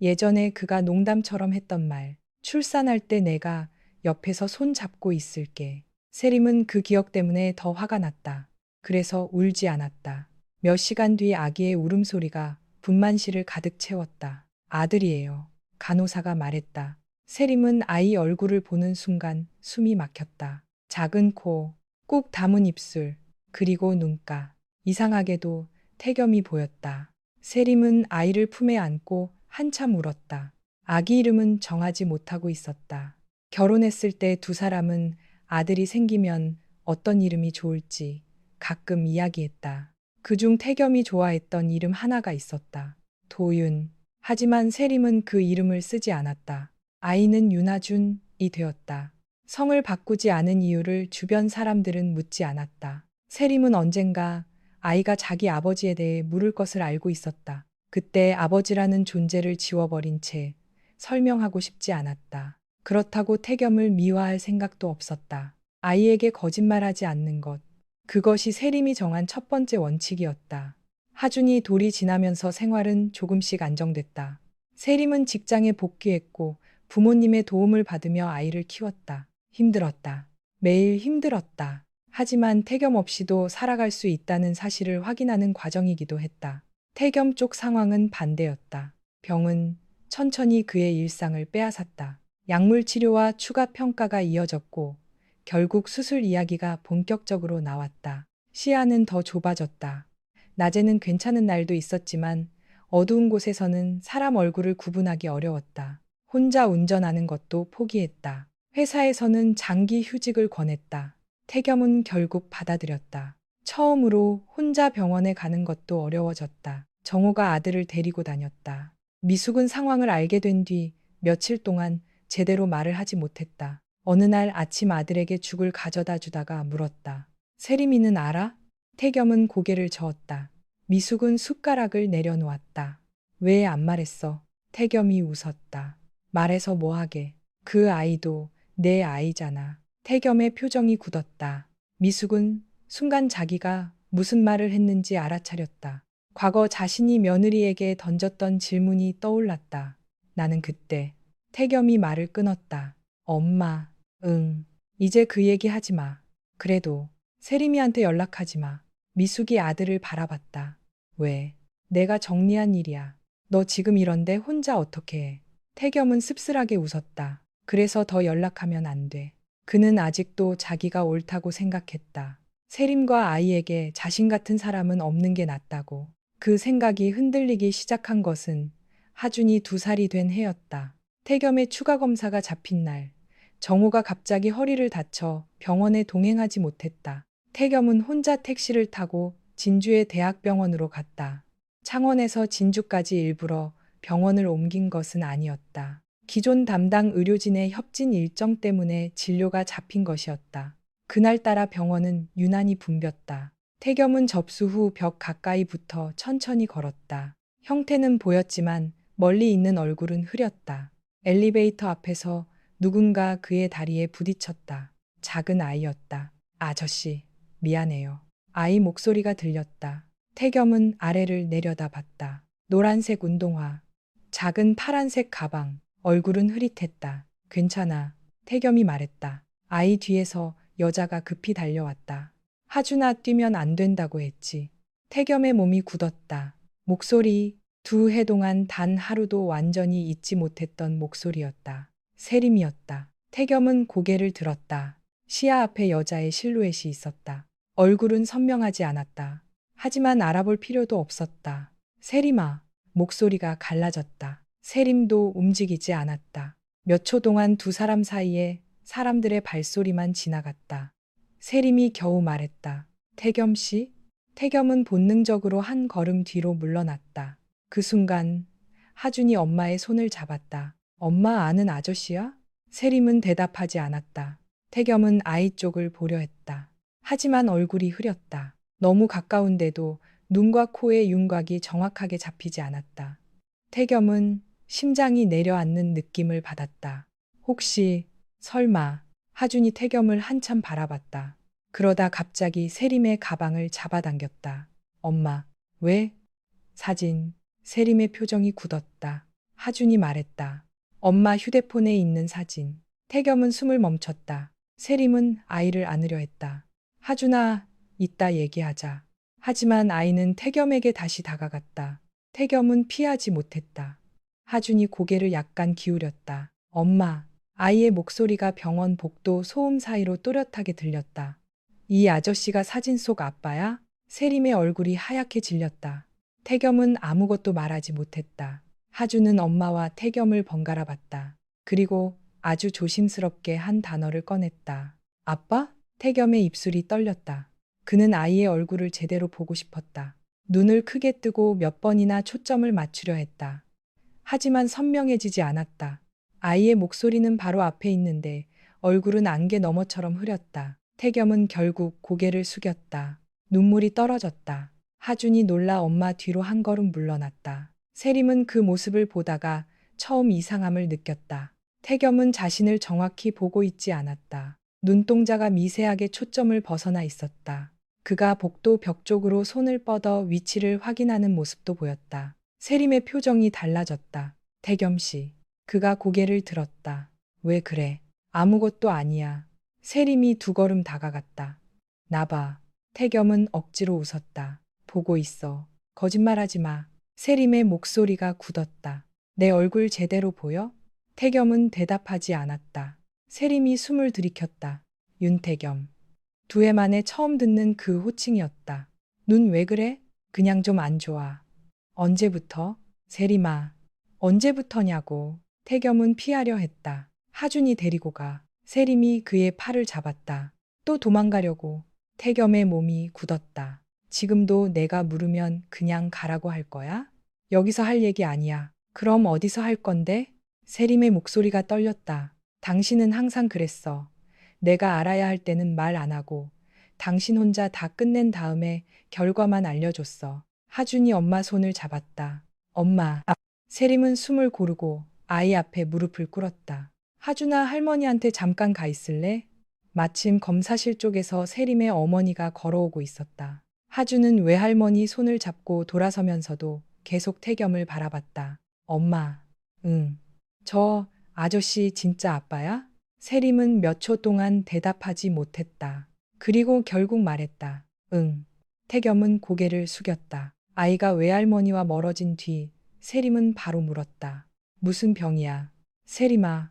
예전에 그가 농담처럼 했던 말. 출산할 때 내가 옆에서 손 잡고 있을게. 세림은 그 기억 때문에 더 화가 났다. 그래서 울지 않았다. 몇 시간 뒤 아기의 울음소리가 분만실을 가득 채웠다. 아들이에요. 간호사가 말했다. 세림은 아이 얼굴을 보는 순간 숨이 막혔다. 작은 코, 꾹 담은 입술, 그리고 눈가. 이상하게도 태겸이 보였다. 세림은 아이를 품에 안고 한참 울었다. 아기 이름은 정하지 못하고 있었다. 결혼했을 때 두 사람은 아들이 생기면 어떤 이름이 좋을지 가끔 이야기했다. 그중 태겸이 좋아했던 이름 하나가 있었다. 도윤. 하지만 세림은 그 이름을 쓰지 않았다. 아이는 윤하준이 되었다. 성을 바꾸지 않은 이유를 주변 사람들은 묻지 않았다. 세림은 언젠가 아이가 자기 아버지에 대해 물을 것을 알고 있었다. 그때 아버지라는 존재를 지워버린 채 설명하고 싶지 않았다. 그렇다고 태겸을 미화할 생각도 없었다. 아이에게 거짓말하지 않는 것. 그것이 세림이 정한 첫 번째 원칙이었다. 하준이 돌이 지나면서 생활은 조금씩 안정됐다. 세림은 직장에 복귀했고 부모님의 도움을 받으며 아이를 키웠다. 힘들었다. 매일 힘들었다. 하지만 태겸 없이도 살아갈 수 있다는 사실을 확인하는 과정이기도 했다. 태겸 쪽 상황은 반대였다. 병은 천천히 그의 일상을 빼앗았다. 약물 치료와 추가 평가가 이어졌고 결국 수술 이야기가 본격적으로 나왔다. 시야는 더 좁아졌다. 낮에는 괜찮은 날도 있었지만 어두운 곳에서는 사람 얼굴을 구분하기 어려웠다. 혼자 운전하는 것도 포기했다. 회사에서는 장기 휴직을 권했다. 태겸은 결국 받아들였다. 처음으로 혼자 병원에 가는 것도 어려워졌다. 정호가 아들을 데리고 다녔다. 미숙은 상황을 알게 된 뒤 며칠 동안 제대로 말을 하지 못했다. 어느 날 아침 아들에게 죽을 가져다 주다가 물었다. 세림이는 알아? 태겸은 고개를 저었다. 미숙은 숟가락을 내려놓았다. 왜 안 말했어? 태겸이 웃었다. 말해서 뭐하게. 그 아이도 내 아이잖아. 태겸의 표정이 굳었다. 미숙은 순간 자기가 무슨 말을 했는지 알아차렸다. 과거 자신이 며느리에게 던졌던 질문이 떠올랐다. 나는 그때. 태겸이 말을 끊었다. 엄마, 응. 이제 그 얘기 하지 마. 그래도 세림이한테 연락하지 마. 미숙이 아들을 바라봤다. 왜? 내가 정리한 일이야. 너 지금 이런데 혼자 어떻게 해? 태겸은 씁쓸하게 웃었다. 그래서 더 연락하면 안 돼. 그는 아직도 자기가 옳다고 생각했다. 세림과 아이에게 자신 같은 사람은 없는 게 낫다고. 그 생각이 흔들리기 시작한 것은 하준이 2살이 된 해였다. 태겸의 추가 검사가 잡힌 날, 정호가 갑자기 허리를 다쳐 병원에 동행하지 못했다. 태겸은 혼자 택시를 타고 진주의 대학병원으로 갔다. 창원에서 진주까지 일부러 병원을 옮긴 것은 아니었다. 기존 담당 의료진의 협진 일정 때문에 진료가 잡힌 것이었다. 그날따라 병원은 유난히 붐볐다. 태겸은 접수 후 벽 가까이 붙어 천천히 걸었다. 형태는 보였지만 멀리 있는 얼굴은 흐렸다. 엘리베이터 앞에서 누군가 그의 다리에 부딪혔다. 작은 아이였다. 아저씨, 미안해요. 아이 목소리가 들렸다. 태겸은 아래를 내려다봤다. 노란색 운동화, 작은 파란색 가방, 얼굴은 흐릿했다. 괜찮아. 태겸이 말했다. 아이 뒤에서 여자가 급히 달려왔다. 하준아 뛰면 안 된다고 했지. 태겸의 몸이 굳었다. 목소리, 두 해 동안 단 하루도 완전히 잊지 못했던 목소리였다. 세림이었다. 태겸은 고개를 들었다. 시야 앞에 여자의 실루엣이 있었다. 얼굴은 선명하지 않았다. 하지만 알아볼 필요도 없었다. 세림아. 목소리가 갈라졌다. 세림도 움직이지 않았다. 몇 초 동안 두 사람 사이에 사람들의 발소리만 지나갔다. 세림이 겨우 말했다. 태겸 씨? 태겸은 본능적으로 한 걸음 뒤로 물러났다. 그 순간 하준이 엄마의 손을 잡았다. 엄마 아는 아저씨야? 세림은 대답하지 않았다. 태겸은 아이 쪽을 보려 했다. 하지만 얼굴이 흐렸다. 너무 가까운데도 눈과 코의 윤곽이 정확하게 잡히지 않았다. 태겸은 심장이 내려앉는 느낌을 받았다. 혹시, 설마, 하준이 태겸을 한참 바라봤다. 그러다 갑자기 세림의 가방을 잡아당겼다. 엄마, 왜? 사진. 세림의 표정이 굳었다. 하준이 말했다. 엄마 휴대폰에 있는 사진. 태겸은 숨을 멈췄다. 세림은 아이를 안으려 했다. 하준아, 이따 얘기하자. 하지만 아이는 태겸에게 다시 다가갔다. 태겸은 피하지 못했다. 하준이 고개를 약간 기울였다. 엄마, 아이의 목소리가 병원 복도 소음 사이로 또렷하게 들렸다. 이 아저씨가 사진 속 아빠야? 세림의 얼굴이 하얗게 질렸다. 태겸은 아무것도 말하지 못했다. 하준은 엄마와 태겸을 번갈아 봤다. 그리고 아주 조심스럽게 한 단어를 꺼냈다. 아빠? 태겸의 입술이 떨렸다. 그는 아이의 얼굴을 제대로 보고 싶었다. 눈을 크게 뜨고 몇 번이나 초점을 맞추려 했다. 하지만 선명해지지 않았다. 아이의 목소리는 바로 앞에 있는데 얼굴은 안개 너머처럼 흐렸다. 태겸은 결국 고개를 숙였다. 눈물이 떨어졌다. 하준이 놀라 엄마 뒤로 한 걸음 물러났다. 세림은 그 모습을 보다가 처음 이상함을 느꼈다. 태겸은 자신을 정확히 보고 있지 않았다. 눈동자가 미세하게 초점을 벗어나 있었다. 그가 복도 벽 쪽으로 손을 뻗어 위치를 확인하는 모습도 보였다. 세림의 표정이 달라졌다. 태겸 씨. 그가 고개를 들었다. 왜 그래? 아무것도 아니야. 세림이 두 걸음 다가갔다. 나봐. 태겸은 억지로 웃었다. 보고 있어. 거짓말하지 마. 세림의 목소리가 굳었다. 내 얼굴 제대로 보여? 태겸은 대답하지 않았다. 세림이 숨을 들이켰다. 윤태겸. 두 해 만에 처음 듣는 그 호칭이었다. 눈 왜 그래? 그냥 좀 안 좋아. 언제부터? 세림아. 언제부터냐고. 태겸은 피하려 했다. 하준이 데리고 가. 세림이 그의 팔을 잡았다. 또 도망가려고. 태겸의 몸이 굳었다. 지금도 내가 물으면 그냥 가라고 할 거야? 여기서 할 얘기 아니야. 그럼 어디서 할 건데? 세림의 목소리가 떨렸다. 당신은 항상 그랬어. 내가 알아야 할 때는 말 안 하고 당신 혼자 다 끝낸 다음에 결과만 알려줬어. 하준이 엄마 손을 잡았다. 엄마. 세림은 숨을 고르고 아이 앞에 무릎을 꿇었다. 하준아 할머니한테 잠깐 가 있을래? 마침 검사실 쪽에서 세림의 어머니가 걸어오고 있었다. 하준은 외할머니 손을 잡고 돌아서면서도 계속 태겸을 바라봤다. 엄마. 응. 저 아저씨 진짜 아빠야? 세림은 몇 초 동안 대답하지 못했다. 그리고 결국 말했다. 응. 태겸은 고개를 숙였다. 아이가 외할머니와 멀어진 뒤 세림은 바로 물었다. 무슨 병이야? 세림아.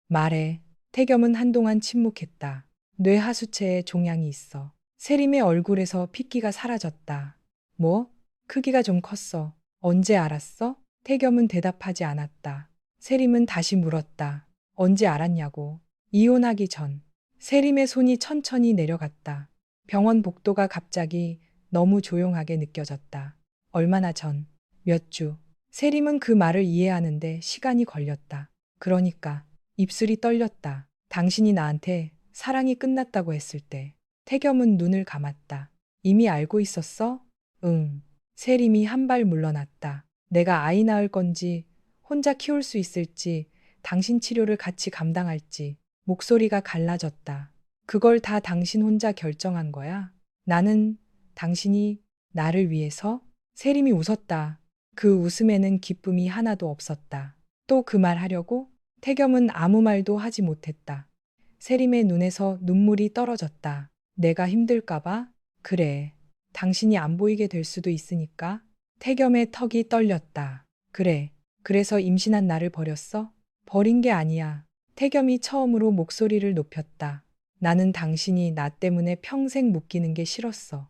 말해. 태겸은 한동안 침묵했다. 뇌 하수체에 종양이 있어. 세림의 얼굴에서 핏기가 사라졌다. 뭐? 크기가 좀 컸어. 언제 알았어? 태겸은 대답하지 않았다. 세림은 다시 물었다. 언제 알았냐고. 이혼하기 전. 세림의 손이 천천히 내려갔다. 병원 복도가 갑자기 너무 조용하게 느껴졌다. 얼마나 전? 몇 주. 세림은 그 말을 이해하는데 시간이 걸렸다. 그러니까 입술이 떨렸다. 당신이 나한테 사랑이 끝났다고 했을 때. 태겸은 눈을 감았다. 이미 알고 있었어? 응. 세림이 한 발 물러났다. 내가 아이 낳을 건지, 혼자 키울 수 있을지, 당신 치료를 같이 감당할지. 목소리가 갈라졌다. 그걸 다 당신 혼자 결정한 거야? 나는 당신이 나를 위해서? 세림이 웃었다. 그 웃음에는 기쁨이 하나도 없었다. 또 그 말 하려고? 태겸은 아무 말도 하지 못했다. 세림의 눈에서 눈물이 떨어졌다. 내가 힘들까봐? 그래. 당신이 안 보이게 될 수도 있으니까. 태겸의 턱이 떨렸다. 그래. 그래서 임신한 나를 버렸어? 버린 게 아니야. 태겸이 처음으로 목소리를 높였다. 나는 당신이 나 때문에 평생 묶이는 게 싫었어.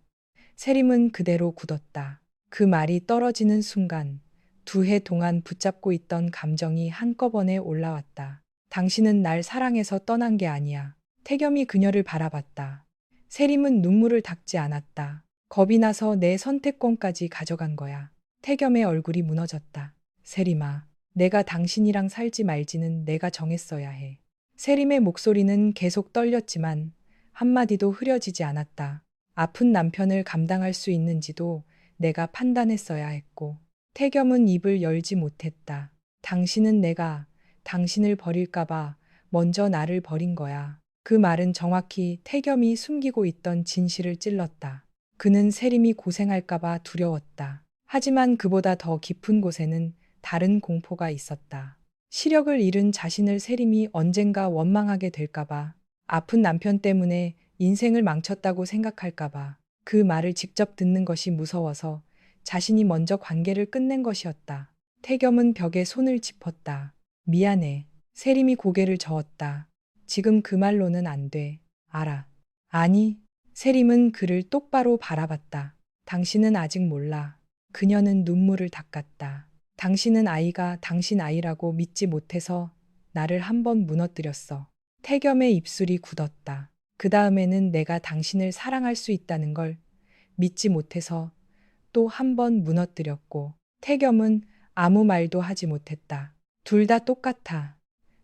세림은 그대로 굳었다. 그 말이 떨어지는 순간 두 해 동안 붙잡고 있던 감정이 한꺼번에 올라왔다. 당신은 날 사랑해서 떠난 게 아니야. 태겸이 그녀를 바라봤다. 세림은 눈물을 닦지 않았다. 겁이 나서 내 선택권까지 가져간 거야. 태겸의 얼굴이 무너졌다. 세림아, 내가 당신이랑 살지 말지는 내가 정했어야 해. 세림의 목소리는 계속 떨렸지만 한마디도 흐려지지 않았다. 아픈 남편을 감당할 수 있는지도 내가 판단했어야 했고, 태겸은 입을 열지 못했다. 당신은 내가 당신을 버릴까봐 먼저 나를 버린 거야. 그 말은 정확히 태겸이 숨기고 있던 진실을 찔렀다. 그는 세림이 고생할까봐 두려웠다. 하지만 그보다 더 깊은 곳에는 다른 공포가 있었다. 시력을 잃은 자신을 세림이 언젠가 원망하게 될까봐, 아픈 남편 때문에 인생을 망쳤다고 생각할까봐, 그 말을 직접 듣는 것이 무서워서 자신이 먼저 관계를 끝낸 것이었다. 태겸은 벽에 손을 짚었다. 미안해. 세림이 고개를 저었다. 지금 그 말로는 안 돼. 알아. 아니. 세림은 그를 똑바로 바라봤다. 당신은 아직 몰라. 그녀는 눈물을 닦았다. 당신은 아이가 당신 아이라고 믿지 못해서 나를 한 번 무너뜨렸어. 태겸의 입술이 굳었다. 그 다음에는 내가 당신을 사랑할 수 있다는 걸 믿지 못해서 또 한 번 무너뜨렸고, 태겸은 아무 말도 하지 못했다. 둘 다 똑같아.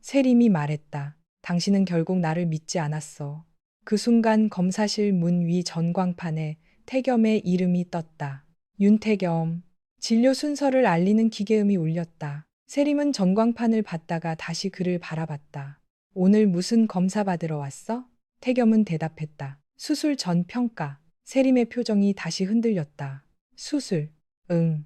세림이 말했다. 당신은 결국 나를 믿지 않았어. 그 순간 검사실 문 위 전광판에 태겸의 이름이 떴다. 윤태겸. 진료 순서를 알리는 기계음이 울렸다. 세림은 전광판을 받다가 다시 그를 바라봤다. 오늘 무슨 검사 받으러 왔어? 태겸은 대답했다. 수술 전 평가. 세림의 표정이 다시 흔들렸다. 수술. 응.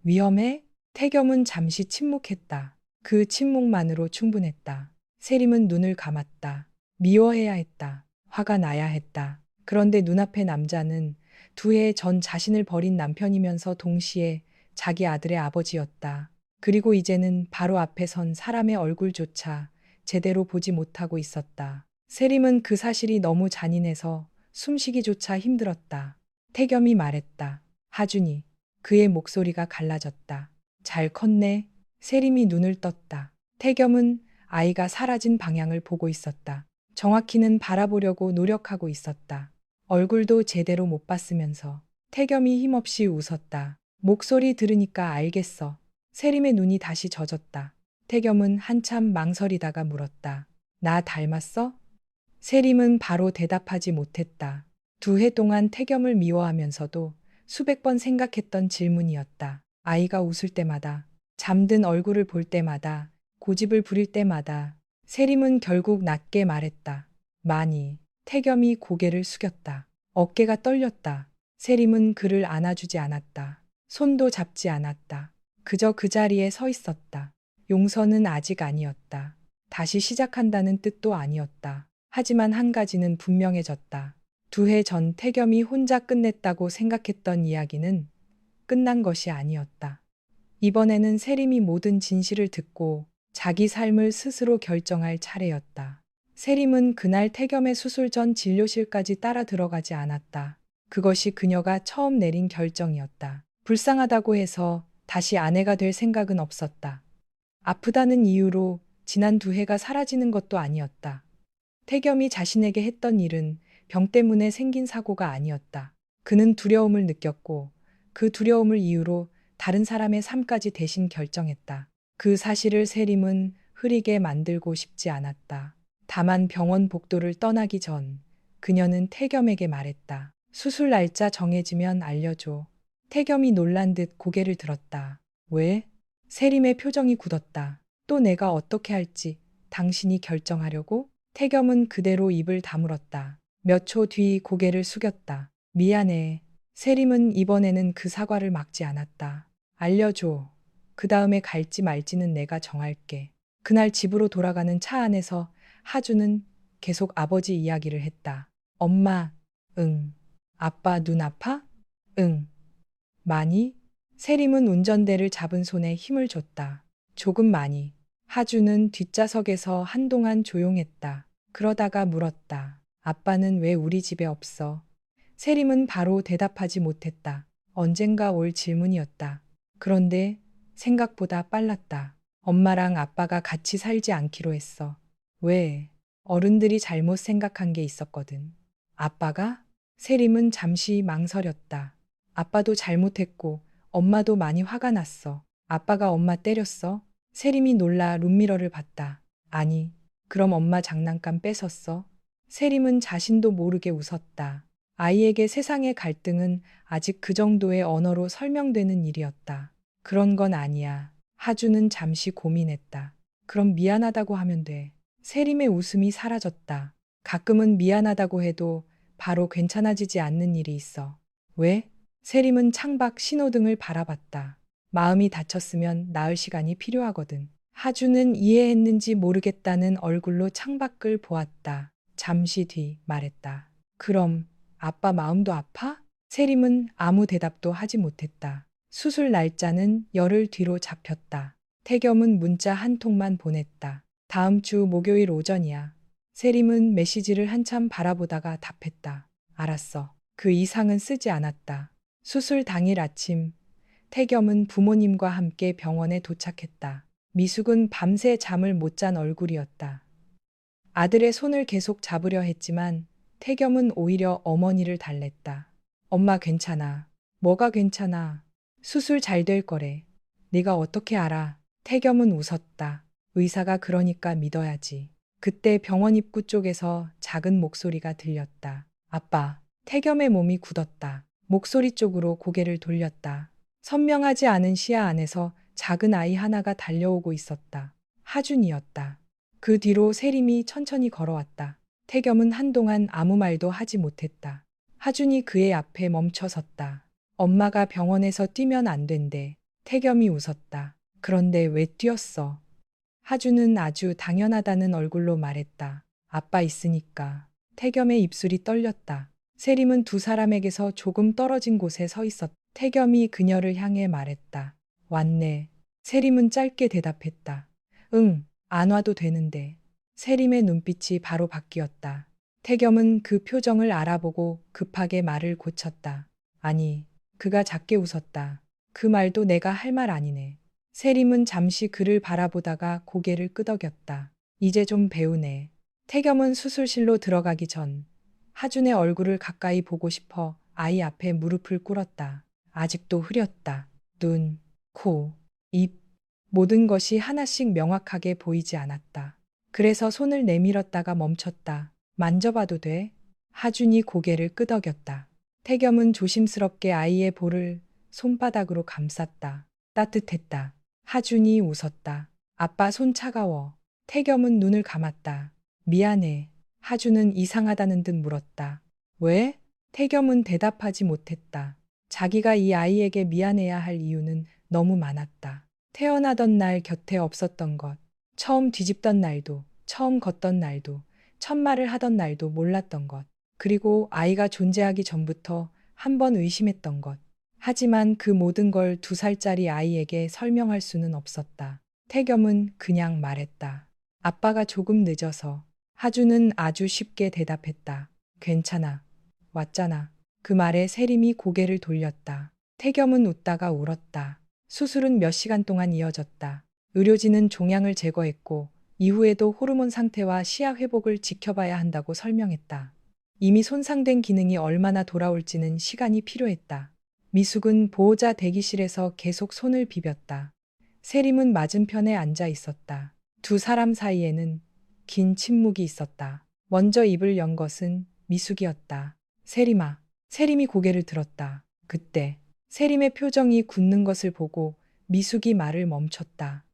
위험해? 태겸은 잠시 침묵했다. 그 침묵만으로 충분했다. 세림은 눈을 감았다. 미워해야 했다. 화가 나야 했다. 그런데 눈앞의 남자는 두 해 전 자신을 버린 남편이면서 동시에 자기 아들의 아버지였다. 그리고 이제는 바로 앞에 선 사람의 얼굴조차 제대로 보지 못하고 있었다. 세림은 그 사실이 너무 잔인해서 숨쉬기조차 힘들었다. 태겸이 말했다. 하준이. 그의 목소리가 갈라졌다. 잘 컸네. 세림이 눈을 떴다. 태겸은 아이가 사라진 방향을 보고 있었다. 정확히는 바라보려고 노력하고 있었다. 얼굴도 제대로 못 봤으면서. 태겸이 힘없이 웃었다. 목소리 들으니까 알겠어. 세림의 눈이 다시 젖었다. 태겸은 한참 망설이다가 물었다. 나 닮았어? 세림은 바로 대답하지 못했다. 두 해 동안 태겸을 미워하면서도 수백 번 생각했던 질문이었다. 아이가 웃을 때마다, 잠든 얼굴을 볼 때마다, 고집을 부릴 때마다 세림은 결국 낮게 말했다. 많이. 태겸이 고개를 숙였다. 어깨가 떨렸다. 세림은 그를 안아주지 않았다. 손도 잡지 않았다. 그저 그 자리에 서 있었다. 용서는 아직 아니었다. 다시 시작한다는 뜻도 아니었다. 하지만 한 가지는 분명해졌다. 두 해 전 태겸이 혼자 끝냈다고 생각했던 이야기는 끝난 것이 아니었다. 이번에는 세림이 모든 진실을 듣고 자기 삶을 스스로 결정할 차례였다. 세림은 그날 태겸의 수술 전 진료실까지 따라 들어가지 않았다. 그것이 그녀가 처음 내린 결정이었다. 불쌍하다고 해서 다시 아내가 될 생각은 없었다. 아프다는 이유로 지난 두 해가 사라지는 것도 아니었다. 태겸이 자신에게 했던 일은 병 때문에 생긴 사고가 아니었다. 그는 두려움을 느꼈고 그 두려움을 이유로 다른 사람의 삶까지 대신 결정했다. 그 사실을 세림은 흐리게 만들고 싶지 않았다. 다만 병원 복도를 떠나기 전 그녀는 태겸에게 말했다. 수술 날짜 정해지면 알려줘. 태겸이 놀란 듯 고개를 들었다. 왜? 세림의 표정이 굳었다. 또 내가 어떻게 할지 당신이 결정하려고? 태겸은 그대로 입을 다물었다. 몇 초 뒤 고개를 숙였다. 미안해. 세림은 이번에는 그 사과를 막지 않았다. 알려줘. 그 다음에 갈지 말지는 내가 정할게. 그날 집으로 돌아가는 차 안에서 하주는 계속 아버지 이야기를 했다. 엄마, 응. 아빠 눈 아파? 응. 많이? 세림은 운전대를 잡은 손에 힘을 줬다. 조금 많이. 하주는 뒷좌석에서 한동안 조용했다. 그러다가 물었다. 아빠는 왜 우리 집에 없어? 세림은 바로 대답하지 못했다. 언젠가 올 질문이었다. 그런데 생각보다 빨랐다. 엄마랑 아빠가 같이 살지 않기로 했어. 왜? 어른들이 잘못 생각한 게 있었거든. 아빠가? 세림은 잠시 망설였다. 아빠도 잘못했고 엄마도 많이 화가 났어. 아빠가 엄마 때렸어? 세림이 놀라 룸미러를 봤다. 아니, 그럼 엄마 장난감 뺏었어? 세림은 자신도 모르게 웃었다. 아이에게 세상의 갈등은 아직 그 정도의 언어로 설명되는 일이었다. 그런 건 아니야. 하주는 잠시 고민했다. 그럼 미안하다고 하면 돼. 세림의 웃음이 사라졌다. 가끔은 미안하다고 해도 바로 괜찮아지지 않는 일이 있어. 왜? 세림은 창밖 신호등을 바라봤다. 마음이 다쳤으면 나을 시간이 필요하거든. 하주는 이해했는지 모르겠다는 얼굴로 창밖을 보았다. 잠시 뒤 말했다. 그럼 아빠 마음도 아파? 세림은 아무 대답도 하지 못했다. 수술 날짜는 열흘 뒤로 잡혔다. 태겸은 문자 한 통만 보냈다. 다음 주 목요일 오전이야. 세림은 메시지를 한참 바라보다가 답했다. 알았어. 그 이상은 쓰지 않았다. 수술 당일 아침, 태겸은 부모님과 함께 병원에 도착했다. 미숙은 밤새 잠을 못 잔 얼굴이었다. 아들의 손을 계속 잡으려 했지만 태겸은 오히려 어머니를 달랬다. 엄마 괜찮아. 뭐가 괜찮아. 수술 잘 될 거래. 네가 어떻게 알아. 태겸은 웃었다. 의사가 그러니까 믿어야지. 그때 병원 입구 쪽에서 작은 목소리가 들렸다. 아빠. 태겸의 몸이 굳었다. 목소리 쪽으로 고개를 돌렸다. 선명하지 않은 시야 안에서 작은 아이 하나가 달려오고 있었다. 하준이었다. 그 뒤로 세림이 천천히 걸어왔다. 태겸은 한동안 아무 말도 하지 못했다. 하준이 그의 앞에 멈춰 섰다. 엄마가 병원에서 뛰면 안 된대. 태겸이 웃었다. 그런데 왜 뛰었어? 하준은 아주 당연하다는 얼굴로 말했다. 아빠 있으니까. 태겸의 입술이 떨렸다. 세림은 두 사람에게서 조금 떨어진 곳에 서 있었다. 태겸이 그녀를 향해 말했다. 왔네. 세림은 짧게 대답했다. 응, 안 와도 되는데. 세림의 눈빛이 바로 바뀌었다. 태겸은 그 표정을 알아보고 급하게 말을 고쳤다. 아니, 그가 작게 웃었다. 그 말도 내가 할 말 아니네. 세림은 잠시 그를 바라보다가 고개를 끄덕였다. 이제 좀 배우네. 태겸은 수술실로 들어가기 전 하준의 얼굴을 가까이 보고 싶어 아이 앞에 무릎을 꿇었다. 아직도 흐렸다. 눈, 코, 입, 모든 것이 하나씩 명확하게 보이지 않았다. 그래서 손을 내밀었다가 멈췄다. 만져봐도 돼? 하준이 고개를 끄덕였다. 태겸은 조심스럽게 아이의 볼을 손바닥으로 감쌌다. 따뜻했다. 하준이 웃었다. 아빠 손 차가워. 태겸은 눈을 감았다. 미안해. 하준은 이상하다는 듯 물었다. 왜? 태겸은 대답하지 못했다. 자기가 이 아이에게 미안해야 할 이유는 너무 많았다. 태어나던 날 곁에 없었던 것, 처음 뒤집던 날도, 처음 걷던 날도, 첫 말을 하던 날도 몰랐던 것, 그리고 아이가 존재하기 전부터 한 번 의심했던 것. 하지만 그 모든 걸 2살짜리 아이에게 설명할 수는 없었다. 태겸은 그냥 말했다. 아빠가 조금 늦어서. 하주는 아주 쉽게 대답했다. 괜찮아. 왔잖아. 그 말에 세림이 고개를 돌렸다. 태겸은 웃다가 울었다. 수술은 몇 시간 동안 이어졌다. 의료진은 종양을 제거했고 이후에도 호르몬 상태와 시야 회복을 지켜봐야 한다고 설명했다. 이미 손상된 기능이 얼마나 돌아올지는 시간이 필요했다. 미숙은 보호자 대기실에서 계속 손을 비볐다. 세림은 맞은편에 앉아 있었다. 두 사람 사이에는 긴 침묵이 있었다. 먼저 입을 연 것은 미숙이었다. 세림아. 세림이 고개를 들었다. 그때 세림의 표정이 굳는 것을 보고 미숙이 말을 멈췄다.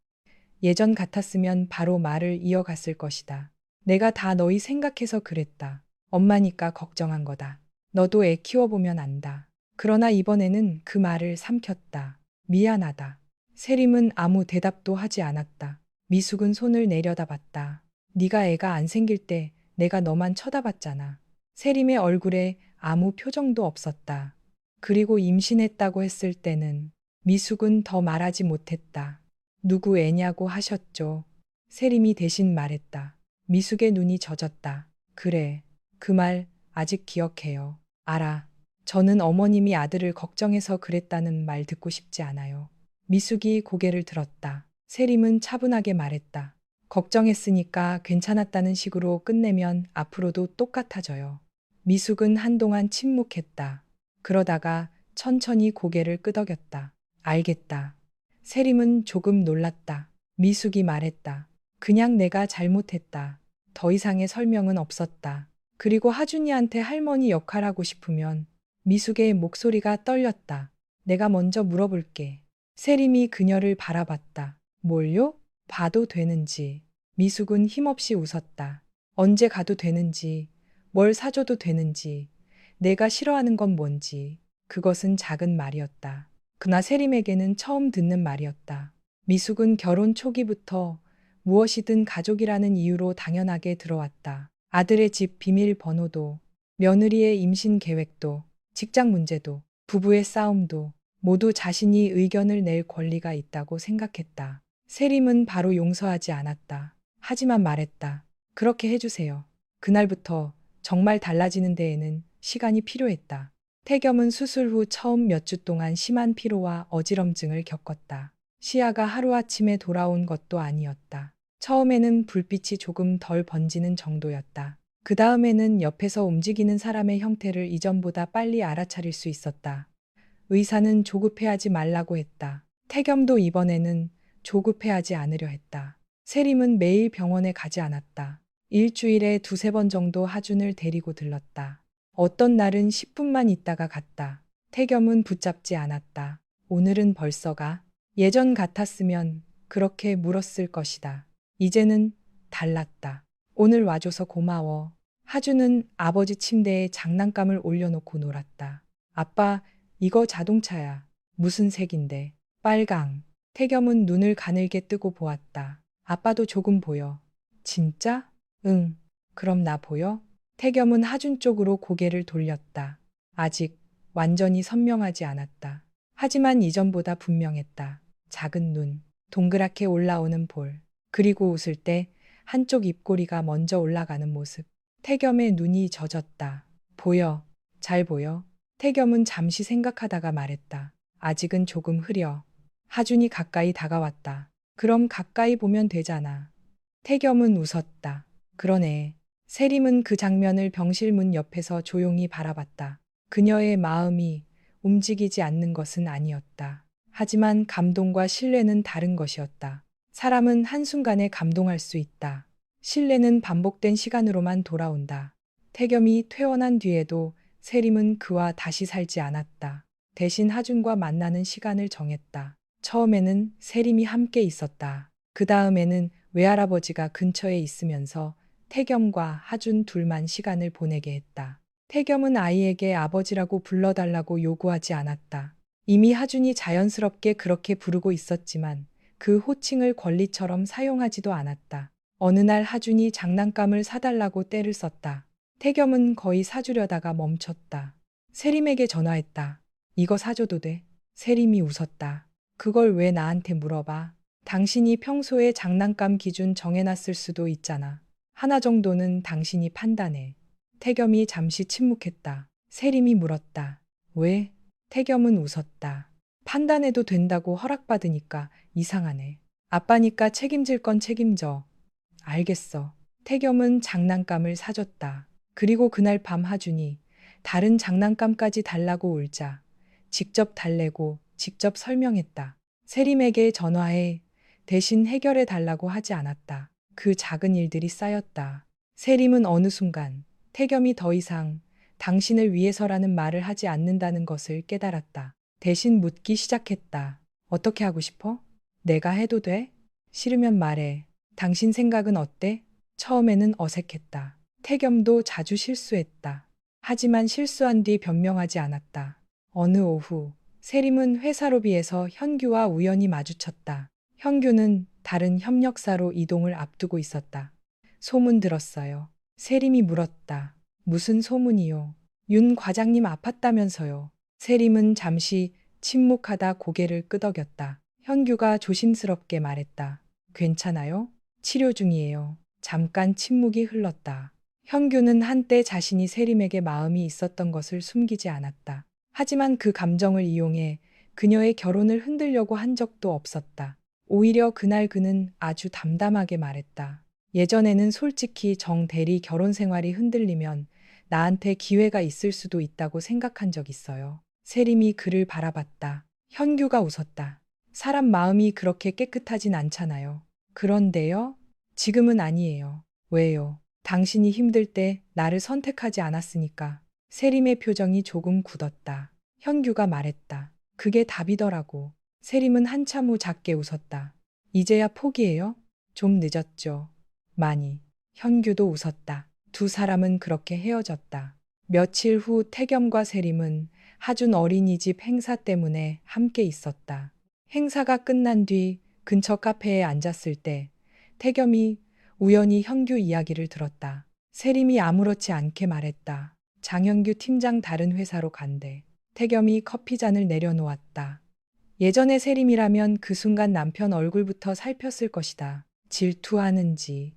예전 같았으면 바로 말을 이어갔을 것이다. 내가 다 너희 생각해서 그랬다. 엄마니까 걱정한 거다. 너도 애 키워보면 안다. 그러나 이번에는 그 말을 삼켰다. 미안하다. 세림은 아무 대답도 하지 않았다. 미숙은 손을 내려다봤다. 네가 애가 안 생길 때 내가 너만 쳐다봤잖아. 세림의 얼굴에 아무 표정도 없었다. 그리고 임신했다고 했을 때는 미숙은 더 말하지 못했다. 누구 애냐고 하셨죠. 세림이 대신 말했다. 미숙의 눈이 젖었다. 그래, 그 말 아직 기억해요. 알아. 저는 어머님이 아들을 걱정해서 그랬다는 말 듣고 싶지 않아요. 미숙이 고개를 들었다. 세림은 차분하게 말했다. 걱정했으니까 괜찮았다는 식으로 끝내면 앞으로도 똑같아져요. 미숙은 한동안 침묵했다. 그러다가 천천히 고개를 끄덕였다. 알겠다. 세림은 조금 놀랐다. 미숙이 말했다. 그냥 내가 잘못했다. 더 이상의 설명은 없었다. 그리고 하준이한테 할머니 역할하고 싶으면 미숙의 목소리가 떨렸다. 내가 먼저 물어볼게. 세림이 그녀를 바라봤다. 뭘요? 봐도 되는지. 미숙은 힘없이 웃었다. 언제 가도 되는지, 뭘 사줘도 되는지, 내가 싫어하는 건 뭔지. 그것은 작은 말이었다. 그나 세림에게는 처음 듣는 말이었다. 미숙은 결혼 초기부터 무엇이든 가족이라는 이유로 당연하게 들어왔다. 아들의 집 비밀번호도, 며느리의 임신 계획도, 직장 문제도, 부부의 싸움도 모두 자신이 의견을 낼 권리가 있다고 생각했다. 세림은 바로 용서하지 않았다. 하지만 말했다. 그렇게 해주세요. 그날부터 정말 달라지는 데에는 시간이 필요했다. 태겸은 수술 후 처음 몇 주 동안 심한 피로와 어지럼증을 겪었다. 시야가 하루아침에 돌아온 것도 아니었다. 처음에는 불빛이 조금 덜 번지는 정도였다. 그 다음에는 옆에서 움직이는 사람의 형태를 이전보다 빨리 알아차릴 수 있었다. 의사는 조급해하지 말라고 했다. 태겸도 이번에는 조급해하지 않으려 했다. 세림은 매일 병원에 가지 않았다. 일주일에 두세 번 정도 하준을 데리고 들렀다. 어떤 날은 10분만 있다가 갔다. 태겸은 붙잡지 않았다. 오늘은 벌써 가? 예전 같았으면 그렇게 물었을 것이다. 이제는 달랐다. 오늘 와줘서 고마워. 하준은 아버지 침대에 장난감을 올려놓고 놀았다. 아빠, 이거 자동차야. 무슨 색인데? 빨강. 태겸은 눈을 가늘게 뜨고 보았다. 아빠도 조금 보여. 진짜? 응. 그럼 나 보여? 태겸은 하준 쪽으로 고개를 돌렸다. 아직 완전히 선명하지 않았다. 하지만 이전보다 분명했다. 작은 눈, 동그랗게 올라오는 볼, 그리고 웃을 때 한쪽 입꼬리가 먼저 올라가는 모습. 태겸의 눈이 젖었다. 보여. 잘 보여. 태겸은 잠시 생각하다가 말했다. 아직은 조금 흐려. 하준이 가까이 다가왔다. 그럼 가까이 보면 되잖아. 태겸은 웃었다. 그러네. 세림은 그 장면을 병실 문 옆에서 조용히 바라봤다. 그녀의 마음이 움직이지 않는 것은 아니었다. 하지만 감동과 신뢰는 다른 것이었다. 사람은 한순간에 감동할 수 있다. 신뢰는 반복된 시간으로만 돌아온다. 태겸이 퇴원한 뒤에도 세림은 그와 다시 살지 않았다. 대신 하준과 만나는 시간을 정했다. 처음에는 세림이 함께 있었다. 그 다음에는 외할아버지가 근처에 있으면서 태겸과 하준 둘만 시간을 보내게 했다. 태겸은 아이에게 아버지라고 불러달라고 요구하지 않았다. 이미 하준이 자연스럽게 그렇게 부르고 있었지만 그 호칭을 권리처럼 사용하지도 않았다. 어느 날 하준이 장난감을 사달라고 떼를 썼다. 태겸은 거의 사주려다가 멈췄다. 세림에게 전화했다. 이거 사줘도 돼? 세림이 웃었다. 그걸 왜 나한테 물어봐? 당신이 평소에 장난감 기준 정해놨을 수도 있잖아. 하나 정도는 당신이 판단해. 태겸이 잠시 침묵했다. 세림이 물었다. 왜? 태겸은 웃었다. 판단해도 된다고 허락받으니까 이상하네. 아빠니까 책임질 건 책임져. 알겠어. 태겸은 장난감을 사줬다. 그리고 그날 밤 하준이 다른 장난감까지 달라고 울자 직접 달래고 직접 설명했다. 세림에게 전화해 대신 해결해 달라고 하지 않았다. 그 작은 일들이 쌓였다. 세림은 어느 순간 태겸이 더 이상 당신을 위해서라는 말을 하지 않는다는 것을 깨달았다. 대신 묻기 시작했다. 어떻게 하고 싶어? 내가 해도 돼? 싫으면 말해. 당신 생각은 어때? 처음에는 어색했다. 태겸도 자주 실수했다. 하지만 실수한 뒤 변명하지 않았다. 어느 오후, 세림은 회사 로비에서 현규와 우연히 마주쳤다. 현규는 다른 협력사로 이동을 앞두고 있었다. 소문 들었어요. 세림이 물었다. 무슨 소문이요? 윤 과장님 아팠다면서요. 세림은 잠시 침묵하다 고개를 끄덕였다. 현규가 조심스럽게 말했다. 괜찮아요? 치료 중이에요. 잠깐 침묵이 흘렀다. 현규는 한때 자신이 세림에게 마음이 있었던 것을 숨기지 않았다. 하지만 그 감정을 이용해 그녀의 결혼을 흔들려고 한 적도 없었다. 오히려 그날 그는 아주 담담하게 말했다. 예전에는 솔직히 정 대리 결혼 생활이 흔들리면 나한테 기회가 있을 수도 있다고 생각한 적 있어요. 세림이 그를 바라봤다. 현규가 웃었다. 사람 마음이 그렇게 깨끗하진 않잖아요. 그런데요? 지금은 아니에요. 왜요? 당신이 힘들 때 나를 선택하지 않았으니까. 세림의 표정이 조금 굳었다. 현규가 말했다. 그게 답이더라고. 세림은 한참 후 작게 웃었다. 이제야 포기해요? 좀 늦었죠. 많이. 현규도 웃었다. 두 사람은 그렇게 헤어졌다. 며칠 후 태겸과 세림은 하준 어린이집 행사 때문에 함께 있었다. 행사가 끝난 뒤 근처 카페에 앉았을 때 태겸이 우연히 현규 이야기를 들었다. 세림이 아무렇지 않게 말했다. 장현규 팀장 다른 회사로 간대. 태겸이 커피잔을 내려놓았다. 예전의 세림이라면 그 순간 남편 얼굴부터 살폈을 것이다. 질투하는지,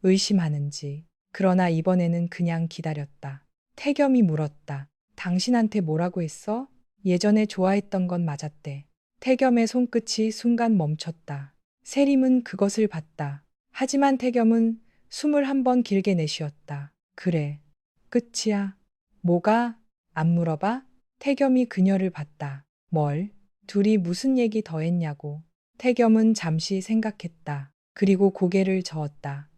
의심하는지. 그러나 이번에는 그냥 기다렸다. 태겸이 물었다. 당신한테 뭐라고 했어? 예전에 좋아했던 건 맞았대. 태겸의 손끝이 순간 멈췄다. 세림은 그것을 봤다. 하지만 태겸은 숨을 한 번 길게 내쉬었다. 그래. 끝이야. 뭐가? 안 물어봐? 태겸이 그녀를 봤다. 뭘? 둘이 무슨 얘기 더 했냐고. 태겸은 잠시 생각했다. 그리고 고개를 저었다.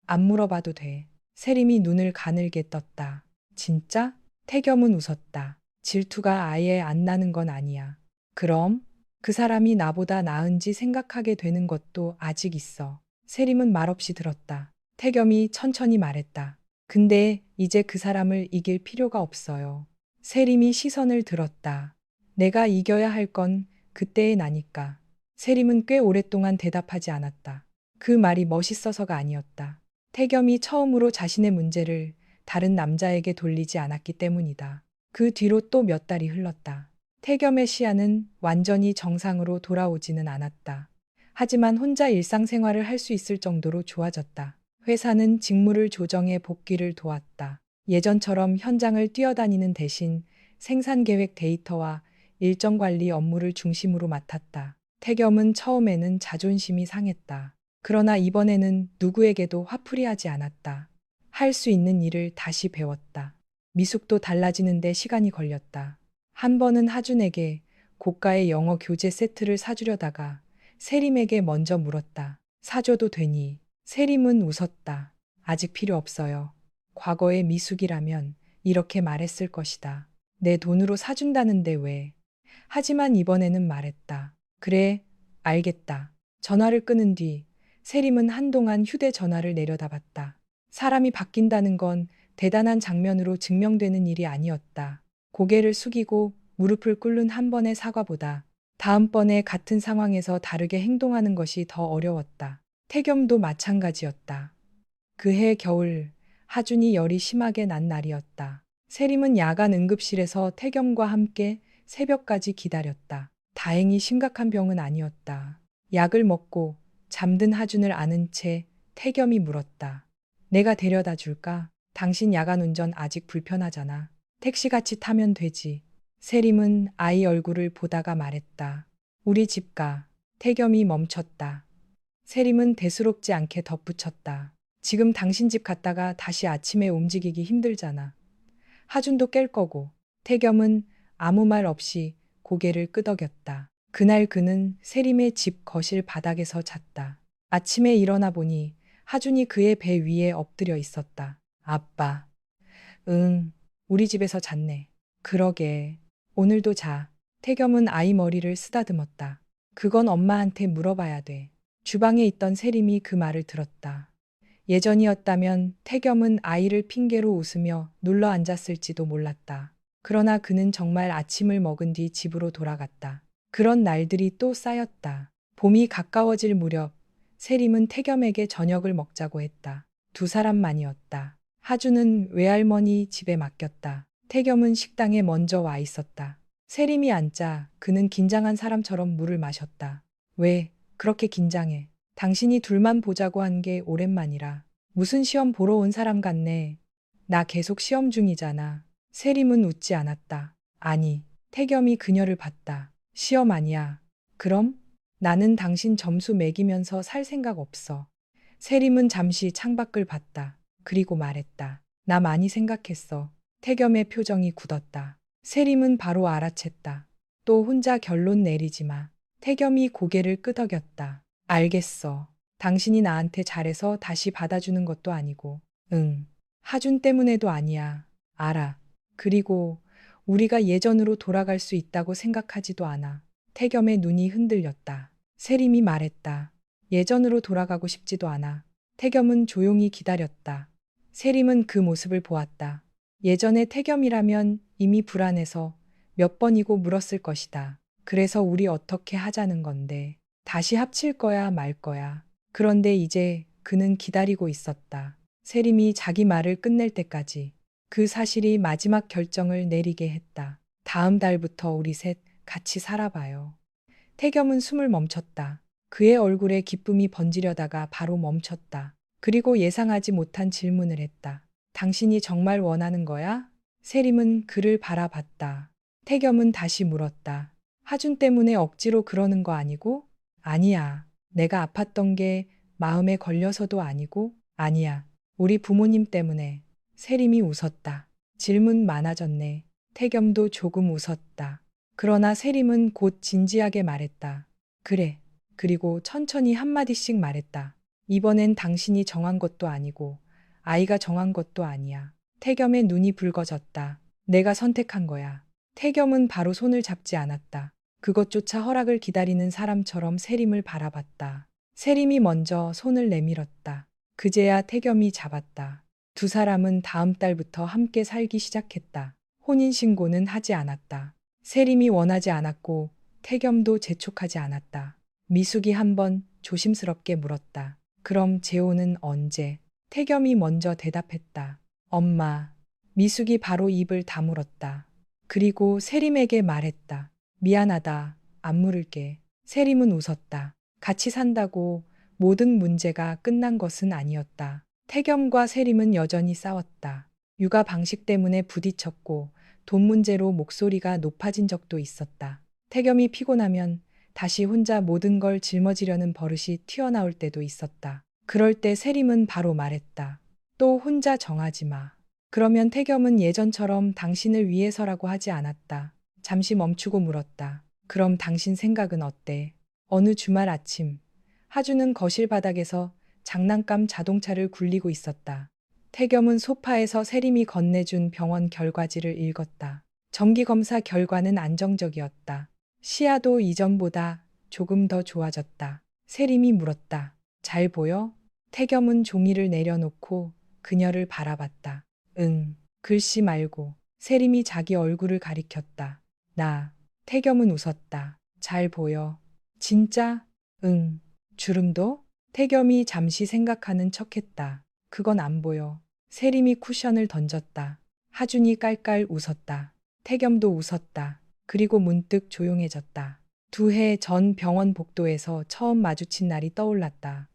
안 물어봐도 돼. 세림이 눈을 가늘게 떴다. 진짜? 태겸은 웃었다. 질투가 아예 안 나는 건 아니야. 그럼? 그 사람이 나보다 나은지 생각하게 되는 것도 아직 있어. 세림은 말없이 들었다. 태겸이 천천히 말했다. 근데 이제 그 사람을 이길 필요가 없어요. 세림이 시선을 들었다. 내가 이겨야 할 건 그때의 나니까. 세림은 꽤 오랫동안 대답하지 않았다. 그 말이 멋있어서가 아니었다. 태겸이 처음으로 자신의 문제를 다른 남자에게 돌리지 않았기 때문이다. 그 뒤로 또 몇 달이 흘렀다. 태겸의 시야는 완전히 정상으로 돌아오지는 않았다. 하지만 혼자 일상생활을 할 수 있을 정도로 좋아졌다. 회사는 직무를 조정해 복귀를 도왔다. 예전처럼 현장을 뛰어다니는 대신 생산 계획 데이터와 일정 관리 업무를 중심으로 맡았다. 태겸은 처음에는 자존심이 상했다. 그러나 이번에는 누구에게도 화풀이하지 않았다. 할 수 있는 일을 다시 배웠다. 미숙도 달라지는데 시간이 걸렸다. 한 번은 하준에게 고가의 영어 교재 세트를 사주려다가 세림에게 먼저 물었다. 사줘도 되니? 세림은 웃었다. 아직 필요 없어요. 과거의 미숙이라면 이렇게 말했을 것이다. 내 돈으로 사준다는데 왜? 하지만 이번에는 말했다. 그래, 알겠다. 전화를 끊은 뒤 세림은 한동안 휴대전화를 내려다봤다. 사람이 바뀐다는 건 대단한 장면으로 증명되는 일이 아니었다. 고개를 숙이고 무릎을 꿇는 한 번의 사과보다 다음번에 같은 상황에서 다르게 행동하는 것이 더 어려웠다. 태겸도 마찬가지였다. 그해 겨울 하준이 열이 심하게 난 날이었다. 세림은 야간 응급실에서 태겸과 함께 새벽까지 기다렸다. 다행히 심각한 병은 아니었다. 약을 먹고 잠든 하준을 안은 채 태겸이 물었다. 내가 데려다 줄까? 당신 야간 운전 아직 불편하잖아. 택시같이 타면 되지. 세림은 아이 얼굴을 보다가 말했다. 우리 집 가. 태겸이 멈췄다. 세림은 대수롭지 않게 덧붙였다. 지금 당신 집 갔다가 다시 아침에 움직이기 힘들잖아. 하준도 깰 거고. 태겸은 아무 말 없이 고개를 끄덕였다. 그날 그는 세림의 집 거실 바닥에서 잤다. 아침에 일어나 보니 하준이 그의 배 위에 엎드려 있었다. 아빠. 응, 우리 집에서 잤네. 그러게. 오늘도 자. 태겸은 아이 머리를 쓰다듬었다. 그건 엄마한테 물어봐야 돼. 주방에 있던 세림이 그 말을 들었다. 예전이었다면 태겸은 아이를 핑계로 웃으며 눌러 앉았을지도 몰랐다. 그러나 그는 정말 아침을 먹은 뒤 집으로 돌아갔다. 그런 날들이 또 쌓였다. 봄이 가까워질 무렵 세림은 태겸에게 저녁을 먹자고 했다. 두 사람만이었다. 하주는 외할머니 집에 맡겼다. 태겸은 식당에 먼저 와 있었다. 세림이 앉자 그는 긴장한 사람처럼 물을 마셨다. 왜 그렇게 긴장해? 당신이 둘만 보자고 한 게 오랜만이라. 무슨 시험 보러 온 사람 같네. 나 계속 시험 중이잖아. 세림은 웃지 않았다. 아니, 태겸이 그녀를 봤다. 시험 아니야. 그럼? 나는 당신 점수 매기면서 살 생각 없어. 세림은 잠시 창밖을 봤다. 그리고 말했다. 나 많이 생각했어. 태겸의 표정이 굳었다. 세림은 바로 알아챘다. 또 혼자 결론 내리지 마. 태겸이 고개를 끄덕였다. 알겠어. 당신이 나한테 잘해서 다시 받아주는 것도 아니고. 응. 하준 때문에도 아니야. 알아. 그리고 우리가 예전으로 돌아갈 수 있다고 생각하지도 않아. 태겸의 눈이 흔들렸다. 세림이 말했다. 예전으로 돌아가고 싶지도 않아. 태겸은 조용히 기다렸다. 세림은 그 모습을 보았다. 예전의 태겸이라면 이미 불안해서 몇 번이고 물었을 것이다. 그래서 우리 어떻게 하자는 건데. 다시 합칠 거야 말 거야. 그런데 이제 그는 기다리고 있었다. 세림이 자기 말을 끝낼 때까지. 그 사실이 마지막 결정을 내리게 했다. 다음 달부터 우리 셋 같이 살아봐요. 태겸은 숨을 멈췄다. 그의 얼굴에 기쁨이 번지려다가 바로 멈췄다. 그리고 예상하지 못한 질문을 했다. 당신이 정말 원하는 거야? 세림은 그를 바라봤다. 태겸은 다시 물었다. 하준 때문에 억지로 그러는 거 아니고? 아니야. 내가 아팠던 게 마음에 걸려서도 아니고? 아니야. 우리 부모님 때문에. 세림이 웃었다. 질문 많아졌네. 태겸도 조금 웃었다. 그러나 세림은 곧 진지하게 말했다. 그래. 그리고 천천히 한마디씩 말했다. 이번엔 당신이 정한 것도 아니고 아이가 정한 것도 아니야. 태겸의 눈이 붉어졌다. 내가 선택한 거야. 태겸은 바로 손을 잡지 않았다. 그것조차 허락을 기다리는 사람처럼 세림을 바라봤다. 세림이 먼저 손을 내밀었다. 그제야 태겸이 잡았다. 두 사람은 다음 달부터 함께 살기 시작했다. 혼인신고는 하지 않았다. 세림이 원하지 않았고 태겸도 재촉하지 않았다. 미숙이 한번 조심스럽게 물었다. 그럼 재혼은 언제? 태겸이 먼저 대답했다. 엄마. 미숙이 바로 입을 다물었다. 그리고 세림에게 말했다. 미안하다. 안 물을게. 세림은 웃었다. 같이 산다고 모든 문제가 끝난 것은 아니었다. 태겸과 세림은 여전히 싸웠다. 육아 방식 때문에 부딪혔고 돈 문제로 목소리가 높아진 적도 있었다. 태겸이 피곤하면 다시 혼자 모든 걸 짊어지려는 버릇이 튀어나올 때도 있었다. 그럴 때 세림은 바로 말했다. 또 혼자 정하지 마. 그러면 태겸은 예전처럼 당신을 위해서라고 하지 않았다. 잠시 멈추고 물었다. 그럼 당신 생각은 어때? 어느 주말 아침, 하주는 거실 바닥에서 장난감 자동차를 굴리고 있었다. 태겸은 소파에서 세림이 건네준 병원 결과지를 읽었다. 정기검사 결과는 안정적이었다. 시야도 이전보다 조금 더 좋아졌다. 세림이 물었다. 잘 보여? 태겸은 종이를 내려놓고 그녀를 바라봤다. 응, 글씨 말고. 세림이 자기 얼굴을 가리켰다. 나. 태겸은 웃었다. 잘 보여. 진짜? 응. 주름도? 태겸이 잠시 생각하는 척했다. 그건 안 보여. 세림이 쿠션을 던졌다. 하준이 깔깔 웃었다. 태겸도 웃었다. 그리고 문득 조용해졌다. 2해 전 병원 복도에서 처음 마주친 날이 떠올랐다.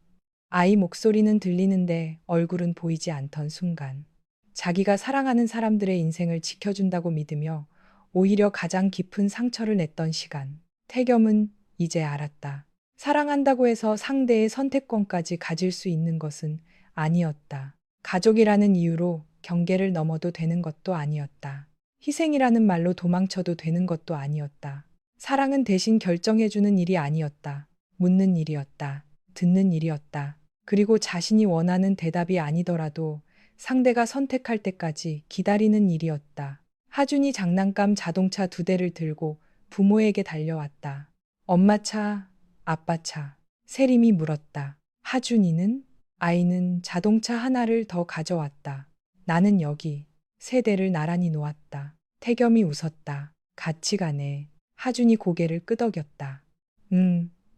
아이 목소리는 들리는데 얼굴은 보이지 않던 순간. 자기가 사랑하는 사람들의 인생을 지켜준다고 믿으며 오히려 가장 깊은 상처를 냈던 시간. 태겸은 이제 알았다. 사랑한다고 해서 상대의 선택권까지 가질 수 있는 것은 아니었다. 가족이라는 이유로 경계를 넘어도 되는 것도 아니었다. 희생이라는 말로 도망쳐도 되는 것도 아니었다. 사랑은 대신 결정해주는 일이 아니었다. 묻는 일이었다. 듣는 일이었다. 그리고 자신이 원하는 대답이 아니더라도 상대가 선택할 때까지 기다리는 일이었다. 하준이 장난감 자동차 2대를 들고 부모에게 달려왔다. 엄마 차, 아빠 차. 세림이 물었다. 하준이는? 아이는 자동차 하나를 더 가져왔다. 나는 여기. 3대를 나란히 놓았다. 태겸이 웃었다. 같이 가네. 하준이 고개를 끄덕였다.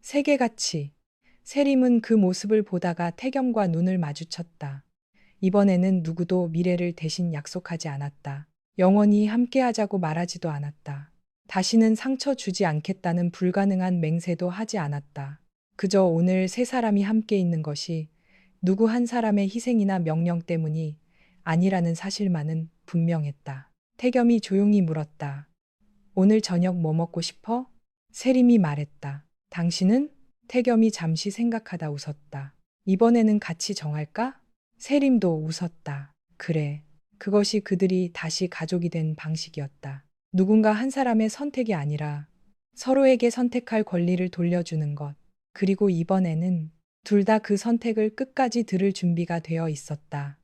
3개 같이. 세림은 그 모습을 보다가 태겸과 눈을 마주쳤다. 이번에는 누구도 미래를 대신 약속하지 않았다. 영원히 함께하자고 말하지도 않았다. 다시는 상처 주지 않겠다는 불가능한 맹세도 하지 않았다. 그저 오늘 세 사람이 함께 있는 것이 누구 한 사람의 희생이나 명령 때문이 아니라는 사실만은 분명했다. 태겸이 조용히 물었다. 오늘 저녁 뭐 먹고 싶어? 세림이 말했다. 당신은? 태겸이 잠시 생각하다 웃었다. 이번에는 같이 정할까? 세림도 웃었다. 그래. 그것이 그들이 다시 가족이 된 방식이었다. 누군가 한 사람의 선택이 아니라 서로에게 선택할 권리를 돌려주는 것. 그리고 이번에는 둘 다 그 선택을 끝까지 들을 준비가 되어 있었다.